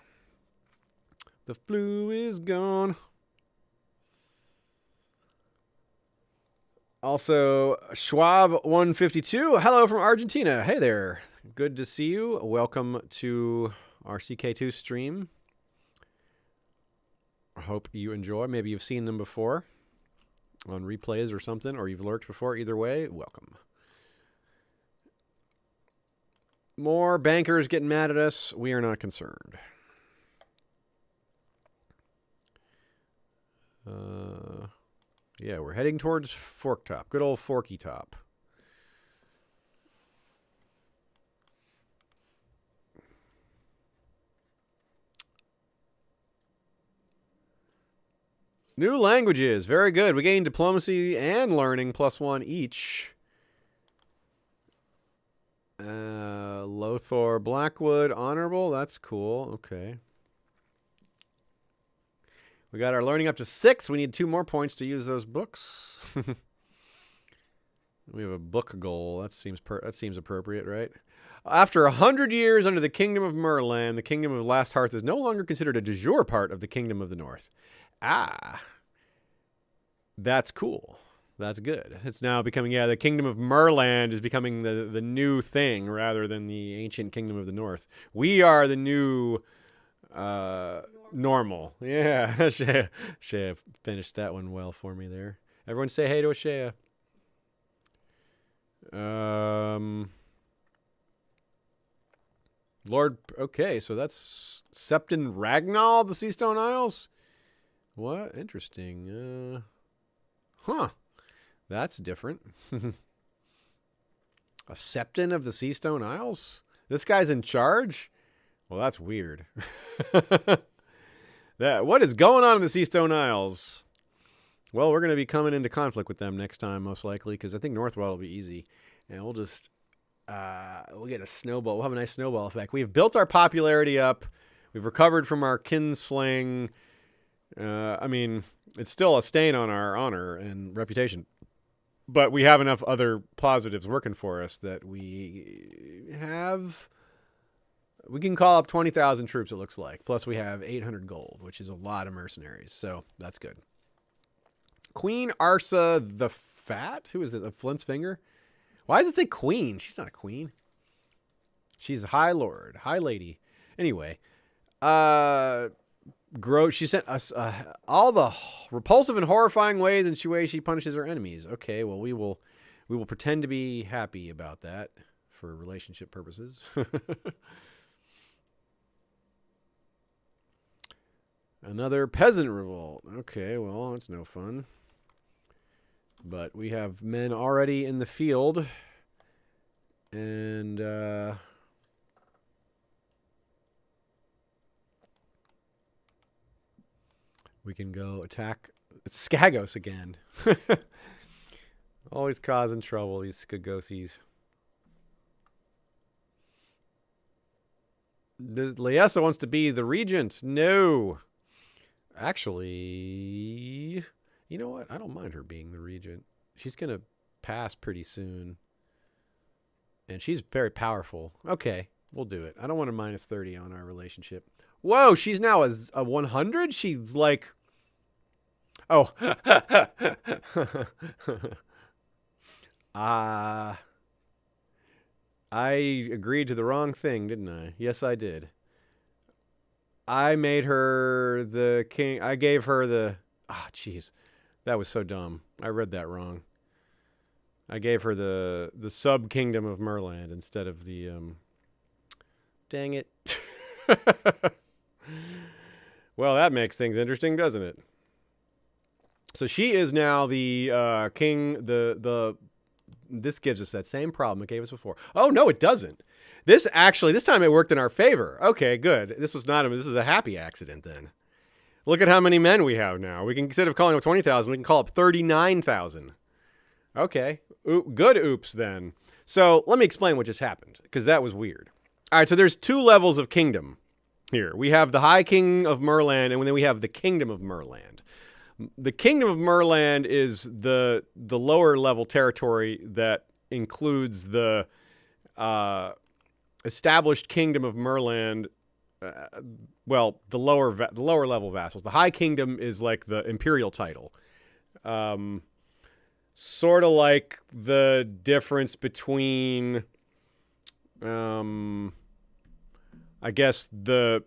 The flu is gone. Also, Schwab152. Hello from Argentina. Hey there. Good to see you. Welcome to our CK2 stream. I hope you enjoy. Maybe you've seen them before on replays or something, or you've lurked before. Either way, welcome. More bankers getting mad at us. We are not concerned. Yeah, we're heading towards Fork Top. Good old Forky Top. New languages. Very good. We gained diplomacy and learning +1 each. Lothar Blackwood. Honorable. That's cool. Okay. We got our learning up to 6. We need 2 more points to use those books. We have a book goal. That seems appropriate, right? After 100 years under the Kingdom of Merland, the Kingdom of Last Hearth is no longer considered a de jure part of the Kingdom of the North. That's cool. That's good. It's now becoming, the Kingdom of Merland is becoming the new thing rather than the ancient Kingdom of the North. We are the new normal. Yeah. Shea finished that one well for me there. Everyone say hey to Shea. Lord, okay, so that's Septon Ragnall, the Seastone Isles? What? Interesting. That's different. A Septon of the Seastone Isles? This guy's in charge? Well, that's weird. What is going on in the Seastone Isles? Well, we're going to be coming into conflict with them next time, most likely, because I think Northwell will be easy. And we'll just, we'll get a snowball. We'll have a nice snowball effect. We've built our popularity up. We've recovered from our kinslaying. I mean, it's still a stain on our honor and reputation. But we have enough other positives working for us that we can call up 20,000 troops, it looks like. Plus we have 800 gold, which is a lot of mercenaries. So that's good. Queen Arsa the Fat? Who is this? A Flint's Finger? Why does it say queen? She's not a queen. She's a high lord. High lady. Anyway. She sent us all the repulsive and horrifying ways in which she punishes her enemies. Okay, well, we will pretend to be happy about that for relationship purposes. Another peasant revolt. Okay, well, that's no fun. But we have men already in the field. And we can go attack Skagos again. Always causing trouble, these Skagosies. Liesa wants to be the regent. No. Actually, you know what? I don't mind her being the regent. She's going to pass pretty soon. And she's very powerful. Okay. We'll do it. I don't want a minus 30 on our relationship. Whoa, she's now a 100? She's like... Oh. I agreed to the wrong thing, didn't I? Yes, I did. I made her the king. I gave her the... Ah, jeez. That was so dumb. I read that wrong. I gave her the sub-kingdom of Merland instead of the... Dang it. Well, that makes things interesting, doesn't it? So she is now the king... This gives us that same problem it gave us before. Oh, no, it doesn't. This time it worked in our favor. Okay, good. This is a happy accident then. Look at how many men we have now. We can, instead of calling up 20,000, we can call up 39,000. Okay. Good oops then. So let me explain what just happened, because that was weird. All right, so there's 2 levels of kingdom here. We have the High King of Merland, and then we have the Kingdom of Merland. The Kingdom of Merland is the lower level territory that includes the established Kingdom of Merland. The lower level vassals. The High Kingdom is like the imperial title. Sort of like the difference between, I guess the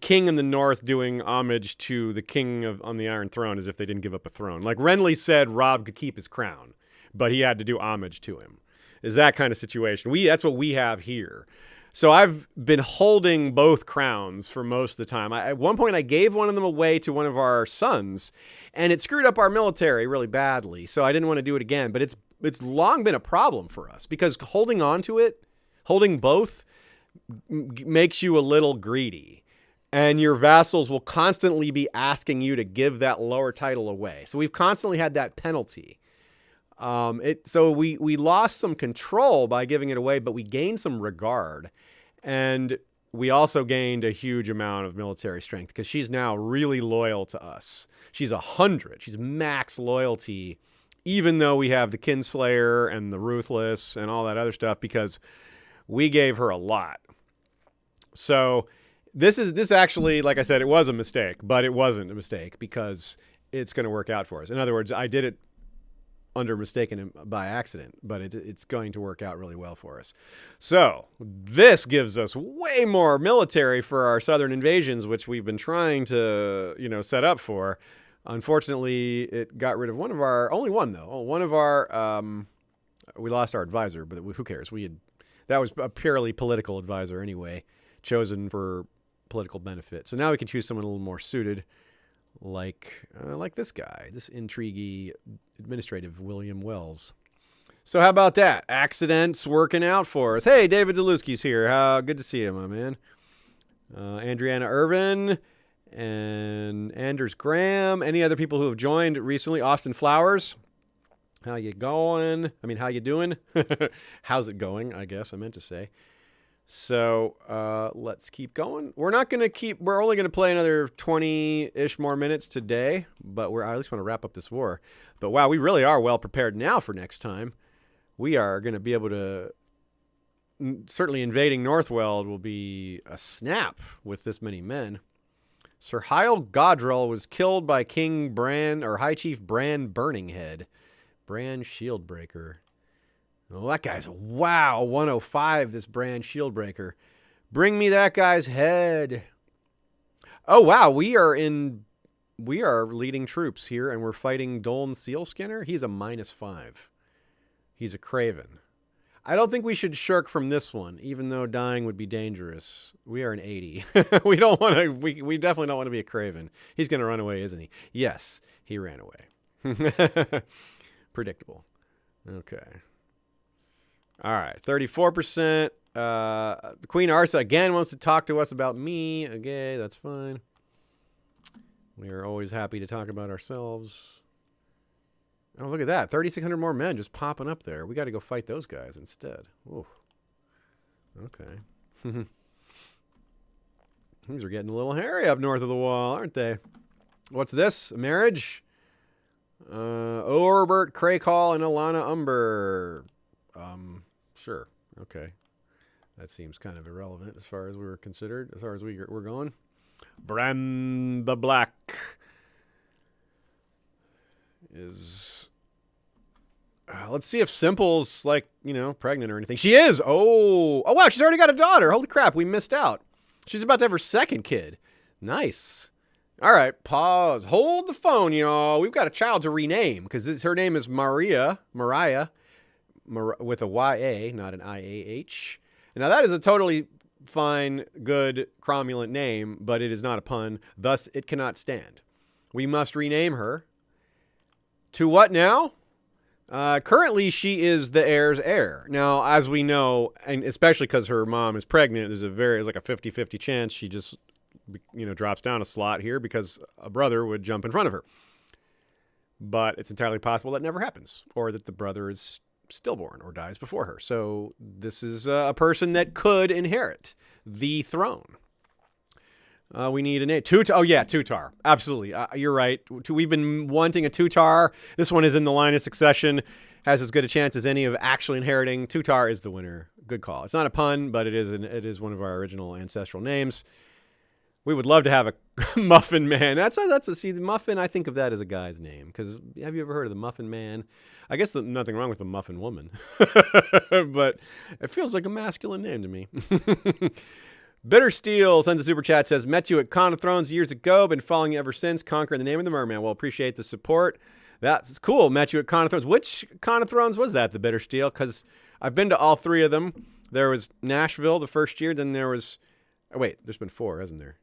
king in the north doing homage to the king on the Iron Throne as if they didn't give up a throne. Like Renly said Robb could keep his crown, but he had to do homage to him. Is that kind of situation. That's what we have here. So I've been holding both crowns for most of the time. At one point I gave one of them away to one of our sons, and it screwed up our military really badly. So I didn't want to do it again, but it's long been a problem for us because holding on to it, holding both, makes you a little greedy. And your vassals will constantly be asking you to give that lower title away. So we've constantly had that penalty. So we lost some control by giving it away, but we gained some regard. And we also gained a huge amount of military strength because she's now really loyal to us. She's 100. She's max loyalty, even though we have the Kinslayer and the Ruthless and all that other stuff, because we gave her a lot. So... This actually, like I said, it was a mistake, but it wasn't a mistake because it's going to work out for us. In other words, I did it under mistaken by accident, but it's going to work out really well for us. So this gives us way more military for our southern invasions, which we've been trying to, set up for. Unfortunately, it got rid of only one though. One of our, we lost our advisor, but who cares? That was a purely political advisor anyway, chosen for political benefit. So now we can choose someone a little more suited, like this guy, this intriguey administrative William Wells. So how about that? Accidents working out for us. Hey, David Zalewski's here. Good to see you, my man. Andriana Irvin and Anders Graham. Any other people who have joined recently? Austin Flowers. How you going? How you doing? How's it going? I guess I meant to say. So let's keep going. We're only going to play another 20-ish more minutes today, but I at least want to wrap up this war. But wow, we really are well prepared now for next time. We are going to be able to, certainly invading Northweld will be a snap with this many men. Sir Hyle Godrell was killed by King Bran, or High Chief Bran Burninghead. Bran Shieldbreaker. Oh, that guy's, 105, this Bran Shieldbreaker. Bring me that guy's head. Oh, wow, we are leading troops here, and we're fighting Dolan Sealskinner. He's a -5. He's a Craven. I don't think we should shirk from this one, even though dying would be dangerous. We are an 80. We definitely don't want to be a Craven. He's going to run away, isn't he? Yes, he ran away. Predictable. Okay. All right, 34%. Queen Arsa again wants to talk to us about me. Okay, that's fine. We are always happy to talk about ourselves. Oh, look at that. 3,600 more men just popping up there. We got to go fight those guys instead. Ooh. Okay. Things are getting a little hairy up north of the wall, aren't they? What's this? A marriage? Orbert Crakehall and Alana Umber. Sure. Okay. That seems kind of irrelevant as far as we were considered, as far as we're going. Bran the Black is... let's see if Simple's, like, pregnant or anything. She is! Oh, wow, she's already got a daughter. Holy crap, we missed out. She's about to have her second kid. Nice. All right, pause. Hold the phone, y'all. We've got a child to rename because her name is Mariah, with a Y-A, not an I-A-H. Now, that is a totally fine, good, cromulent name, but it is not a pun. Thus, it cannot stand. We must rename her to what now? Currently, she is the heir's heir. Now, as we know, and especially because her mom is pregnant, there's like a 50-50 chance she just, drops down a slot here because a brother would jump in front of her. But it's entirely possible that never happens, or that the brother is stillborn or dies before her. So this is a person that could inherit the throne. We need a name. Tutar. Oh, yeah, Tutar. Absolutely. You're right. We've been wanting a Tutar. This one is in the line of succession. Has as good a chance as any of actually inheriting. Tutar is the winner. Good call. It's not a pun, but it is one of our original ancestral names. We would love to have a Muffin Man. See, the Muffin, I think of that as a guy's name. Because have you ever heard of the Muffin Man? I guess nothing wrong with the Muffin Woman. But it feels like a masculine name to me. Bitter Steel sends a super chat, says, met you at Con of Thrones years ago, been following you ever since, Conquer in the Name of the Merman. Well, appreciate the support. That's cool. Met you at Con of Thrones. Which Con of Thrones was that, the Bitter Steel? Because I've been to all three of them. There was Nashville the first year, then there was... Oh, wait, there's been 4, hasn't there?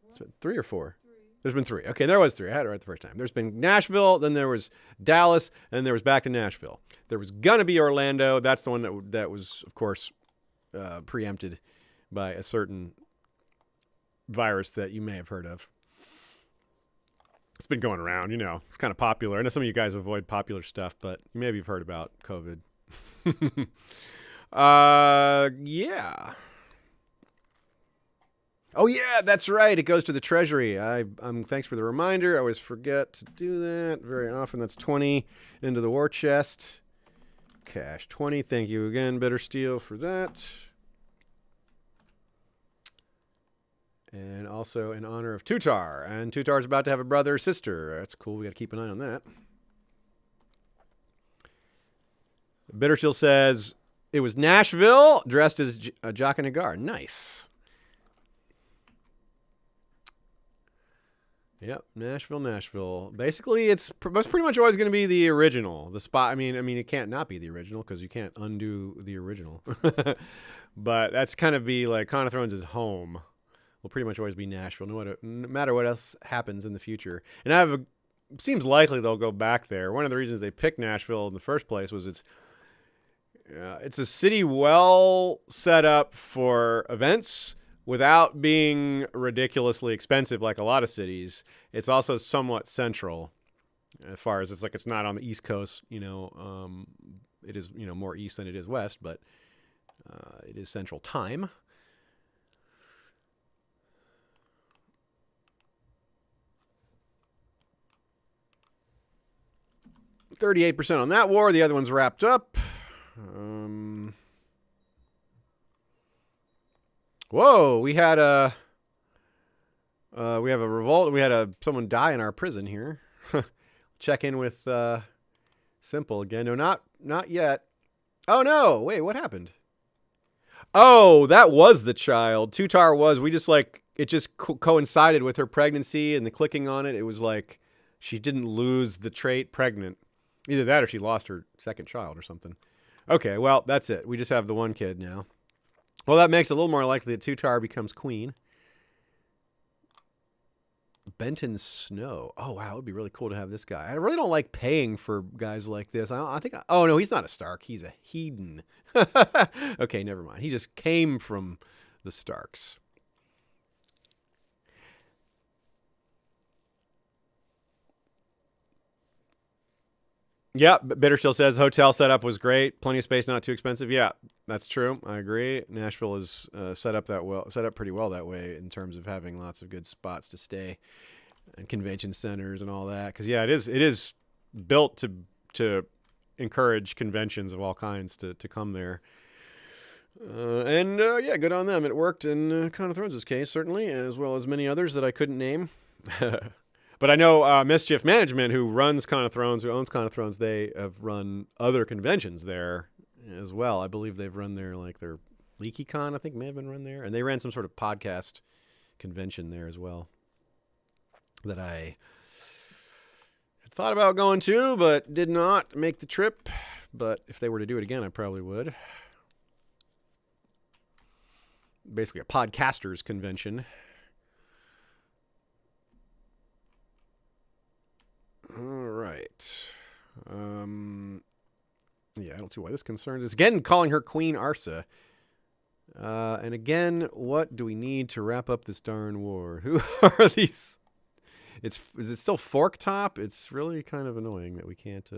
It's been 3 or 4? 3. There's been 3. Okay, there was 3. I had it right the first time. There's been Nashville, then there was Dallas, and then there was back to Nashville. There was gonna be Orlando. That's the one that was, of course, preempted by a certain virus that you may have heard of. It's been going around, it's kind of popular. I know some of you guys avoid popular stuff, but maybe you've heard about COVID. Yeah. Oh yeah, that's right. It goes to the treasury. Thanks for the reminder. I always forget to do that very often. That's 20 into the war chest. Cash 20. Thank you again, Bitter Steel, for that. And also in honor of Tutar. And Tutar's about to have a brother or sister. That's cool. We got to keep an eye on that. Bittersteel says, it was Nashville dressed as Jaqen H'ghar. Nice. Yep, Nashville. Basically, it's pretty much always going to be the original. The spot, I mean, it can't not be the original because you can't undo the original. But that's kind of be like Con of Thrones is home. Will pretty much always be Nashville, no matter what else happens in the future. And seems likely they'll go back there. One of the reasons they picked Nashville in the first place was it's a city well set up for events without being ridiculously expensive like a lot of cities. It's also somewhat central as far as it's not on the East Coast. It is more east than it is west, but it is central time. 38% on that war. The other one's wrapped up. Whoa, we have a revolt. We had someone die in our prison here. Check in with Simple again. No, not yet. Oh no! Wait, what happened? Oh, that was the child. Tutar was. We just it just coincided with her pregnancy and the clicking on it. It was like she didn't lose the trait pregnant. Either that or she lost her second child or something. Okay, well, that's it. We just have the one kid now. Well, that makes it a little more likely that Tutar becomes queen. Benton Snow. Oh, wow, it would be really cool to have this guy. I really don't like paying for guys like this. Oh, no, he's not a Stark. He's a Hedon. Okay, never mind. He just came from the Starks. Yeah, Bitterstill says hotel setup was great. Plenty of space, not too expensive. Yeah, that's true. I agree. Nashville is set up pretty well that way in terms of having lots of good spots to stay and convention centers and all that. Because yeah, it is built to encourage conventions of all kinds to come there. Yeah, good on them. It worked in Crown of Thrones' case, certainly, as well as many others that I couldn't name. But I know Mischief Management, who runs Con of Thrones, who owns Con of Thrones, they have run other conventions there as well. I believe they've run their LeakyCon, I think, may have been run there. And they ran some sort of podcast convention there as well that I had thought about going to, but did not make the trip. But if they were to do it again, I probably would. Basically a podcasters convention. All right. Yeah, I don't see why this concerns us. Again, calling her Queen Arsa. And again, what do we need to wrap up this darn war? Who are these? Is it still Fork Top? It's really kind of annoying that we can't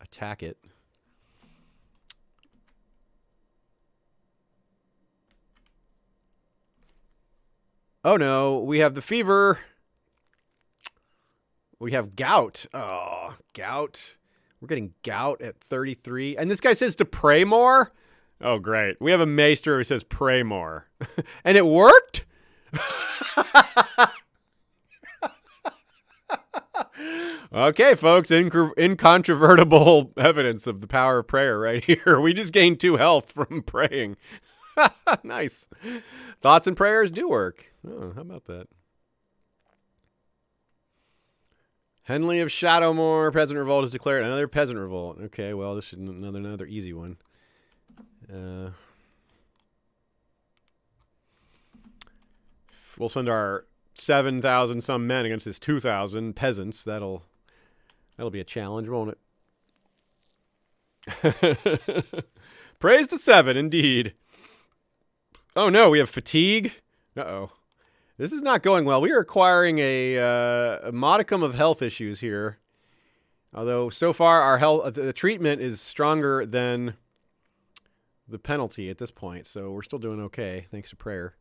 attack it. Oh no, we have the fever. We have gout. Oh, gout. We're getting gout at 33. And this guy says to pray more? Oh, great. We have a maester who says pray more. And it worked? Okay, folks, incontrovertible evidence of the power of prayer right here. We just gained 2 health from praying. Nice. Thoughts and prayers do work. Oh, how about that? Henley of Shadowmoor, Peasant Revolt has declared another Peasant Revolt. Okay, well, this is another easy one. We'll send our 7,000 some men against his 2,000 peasants. That'll be a challenge, won't it? Praise the 7, indeed. Oh no, we have fatigue. Uh-oh. This is not going well. We are acquiring a modicum of health issues here. Although so far the treatment is stronger than the penalty at this point, so we're still doing okay, thanks to prayer.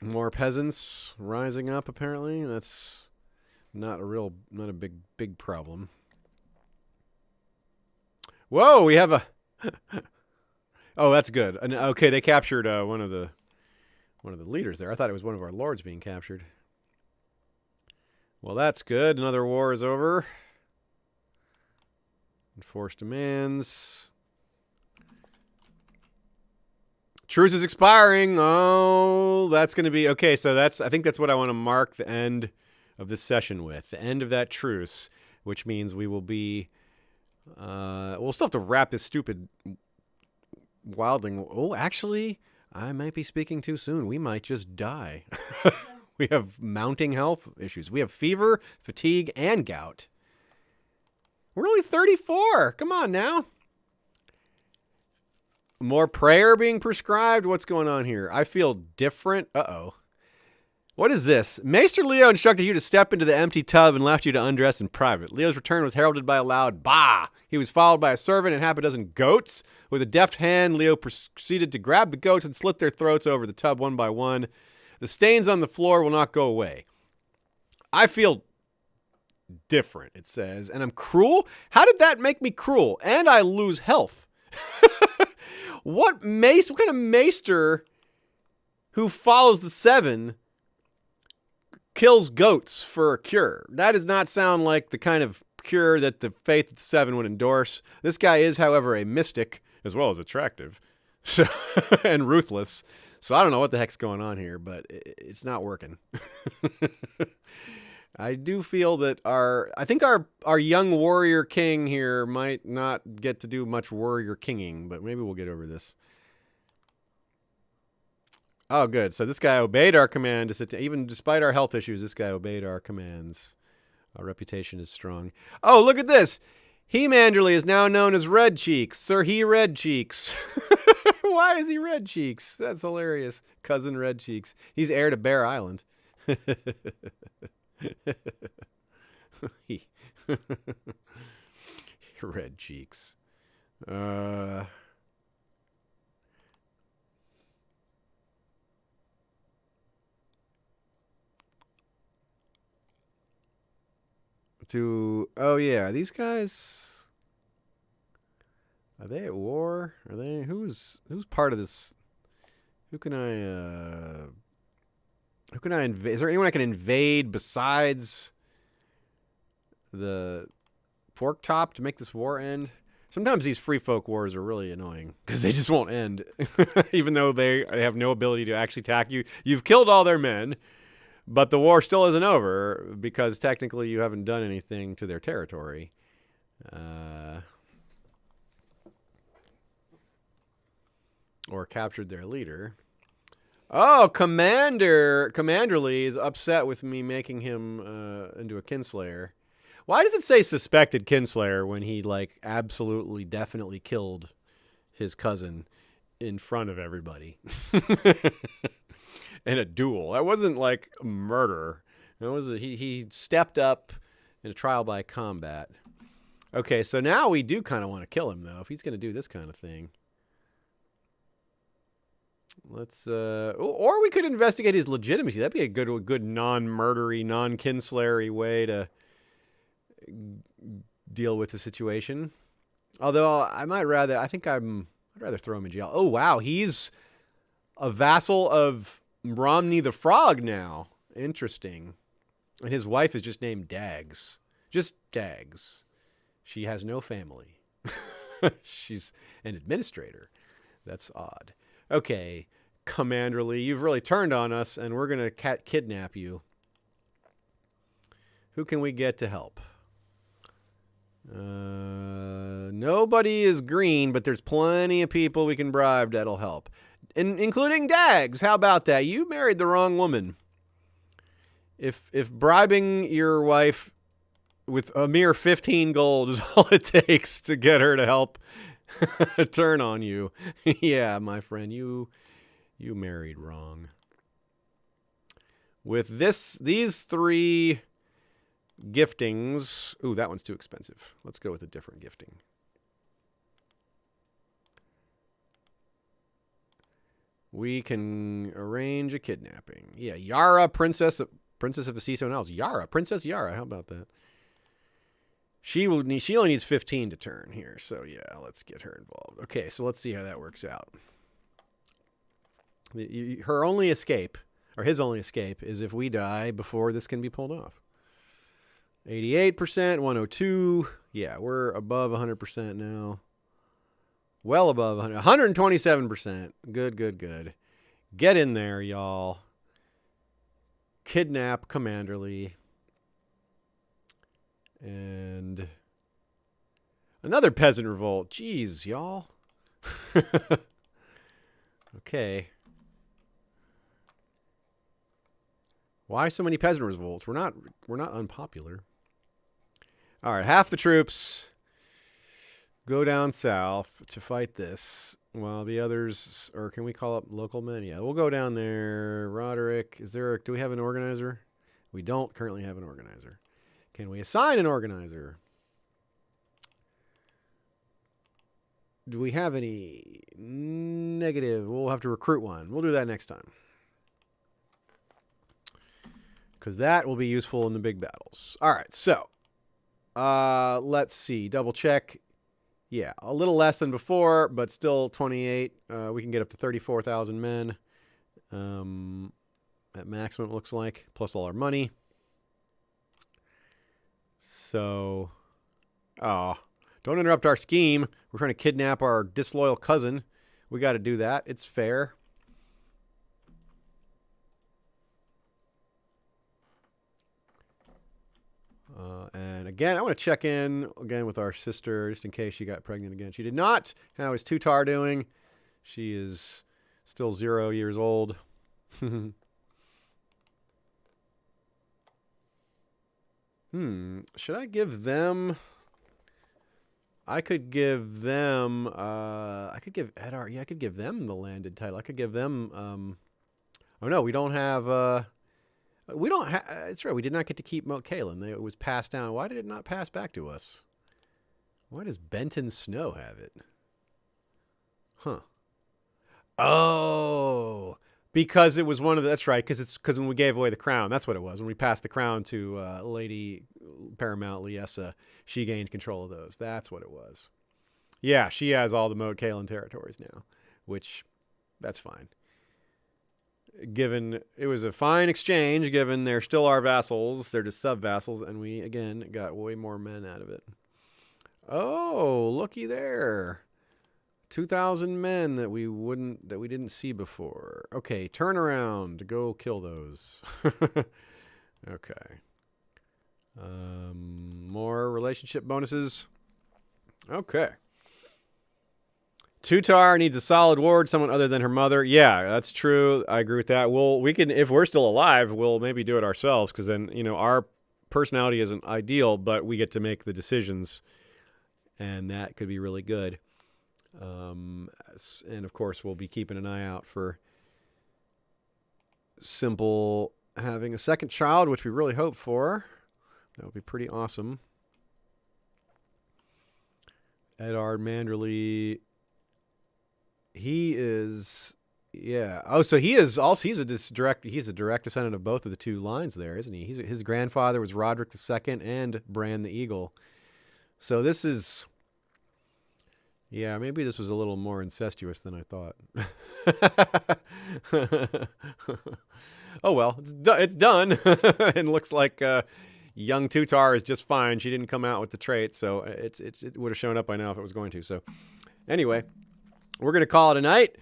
More peasants rising up, apparently. That's not a big problem. Whoa, we have a... Oh, that's good. Okay, they captured one of the leaders there. I thought it was one of our lords being captured. Well, that's good. Another war is over. Enforced demands. Truce is expiring. Oh, that's going to be... Okay, so I think that's what I want to mark the end of this session with. The end of that truce, which means we will be... we'll still have to wrap this stupid wildling... Oh, actually, I might be speaking too soon. We might just die. We have mounting health issues. We have fever, fatigue, and gout. We're only 34. Come on now. More prayer being prescribed? What's going on here? I feel different. Uh-oh. What is this? Maester Leo instructed you to step into the empty tub and left you to undress in private. Leo's return was heralded by a loud bah. He was followed by a servant and half a dozen goats. With a deft hand, Leo proceeded to grab the goats and slit their throats over the tub one by one. The stains on the floor will not go away. I feel different, it says, and I'm cruel? How did that make me cruel? And I lose health. What kind of maester who follows the 7 kills goats for a cure? That does not sound like the kind of cure that the faith of the 7 would endorse. This guy is, however, a mystic, as well as attractive, so and ruthless. So I don't know what the heck's going on here, but it's not working. I do feel that I think our young warrior king here might not get to do much warrior kinging, but maybe we'll get over this. Oh, good. So this guy obeyed our command to sit down. Even despite our health issues, this guy obeyed our commands. Our reputation is strong. Oh, look at this. He Manderly is now known as Red Cheeks. Sir He Red Cheeks. Why is he Red Cheeks? That's hilarious. Cousin Red Cheeks. He's heir to Bear Island. Red Cheeks. to... Oh, yeah. These guys... Are they at war? Are they... Who's part of this... Who can I invade? Is there anyone I can invade besides the Fork Top to make this war end? Sometimes these free folk wars are really annoying because they just won't end, even though they have no ability to actually attack you. You've killed all their men, but the war still isn't over because technically you haven't done anything to their territory. Or captured their leader. Oh, Manderly is upset with me making him into a kinslayer. Why does it say suspected kinslayer when he, like, absolutely, definitely killed his cousin in front of everybody? In a duel. That wasn't, like, a murder. That was he stepped up in a trial by combat. Okay, so now we do kind of want to kill him, though, if he's going to do this kind of thing. Let's, or we could investigate his legitimacy. That'd be a good non-murdery, non-kinslayery way to deal with the situation. Although I'd rather throw him in jail. Oh, wow. He's a vassal of Romney the Frog now. Interesting. And his wife is just named Dags. Just Dags. She has no family. She's an administrator. That's odd. Okay, Commanderly, you've really turned on us, and we're going to kidnap you. Who can we get to help? Nobody is green, but there's plenty of people we can bribe that'll help. Including Dags. How about that? You married the wrong woman. If bribing your wife with a mere 15 gold is all it takes to get her to help turn on you. Yeah, my friend, you married wrong. With these three giftings, ooh, that one's too expensive. Let's go with a different gifting. We can arrange a kidnapping. Yeah, Yara, Princess of the Sea Stone Isles. Yara, Princess Yara. How about that? She only needs 15 to turn here, so yeah, let's get her involved. Okay, so let's see how that works out. Her only escape, or his only escape, is if we die before this can be pulled off. 88%, 102. Yeah, we're above 100% now. Well above 100. 127%. Good. Get in there, y'all. Kidnap Commanderly. And another peasant revolt. Jeez, y'all. Okay. Why so many peasant revolts? We're not unpopular. All right, half the troops go down south to fight this, while the others, or can we call up local men? Yeah, we'll go down there. Roderick, do we have an organizer? We don't currently have an organizer. Can we assign an organizer? Do we have any? Negative. We'll have to recruit one. We'll do that next time. Because that will be useful in the big battles. All right, so let's see. Double check. Yeah, a little less than before, but still 28. We can get up to 34,000 men at maximum, it looks like, plus all our money. So, don't interrupt our scheme. We're trying to kidnap our disloyal cousin. We got to do that. It's fair. And again, I want to check in again with our sister just in case she got pregnant again. She did not. How is Tutar doing? She is still 0 years old. Should I give them... I could give them... I could give Eddar... Yeah, I could give them the landed title. I could give them... Oh, no, we don't have... We don't have... It's right, we did not get to keep Moat Cailin. It was passed down. Why did it not pass back to us? Why does Benton Snow have it? Huh. Oh! Because it was one of the, that's right, because when we gave away the crown, that's what it was. When we passed the crown to Lady Paramount Liessa, she gained control of those. That's what it was. Yeah, she has all the Moat Cailin territories now, which, that's fine. Given, it was a fine exchange, given they're still our vassals, they're just sub-vassals, and we, again, got way more men out of it. Oh, looky there. 2,000 men that we didn't see before. Okay, turn around. Go kill those. Okay. More relationship bonuses. Okay. Tutar needs a solid ward, someone other than her mother. Yeah, that's true. I agree with that. We can, if we're still alive, we'll maybe do it ourselves, because then, our personality isn't ideal, but we get to make the decisions, and that could be really good. And of course, we'll be keeping an eye out for Simple having a second child, which we really hope for. That would be pretty awesome. Eddard Manderly, he is, yeah. Oh, so he is also, he's a direct descendant of both of the two lines there, isn't he? His grandfather was Roderick II and Bran the Eagle. So this is, yeah, maybe this was a little more incestuous than I thought. Oh, well, it's done. And looks like young Tutar is just fine. She didn't come out with the trait, so it would have shown up by now if it was going to. So anyway, we're going to call it a night.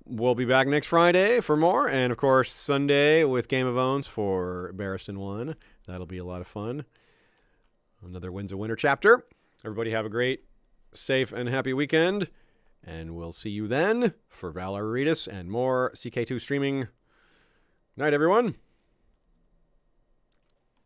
We'll be back next Friday for more. And, of course, Sunday with Game of Owns for Barristan 1. That'll be a lot of fun. Another Winds of Winter chapter. Everybody have a great, safe, and happy weekend. And we'll see you then for Valar Redis and more CK2 streaming. Night, everyone.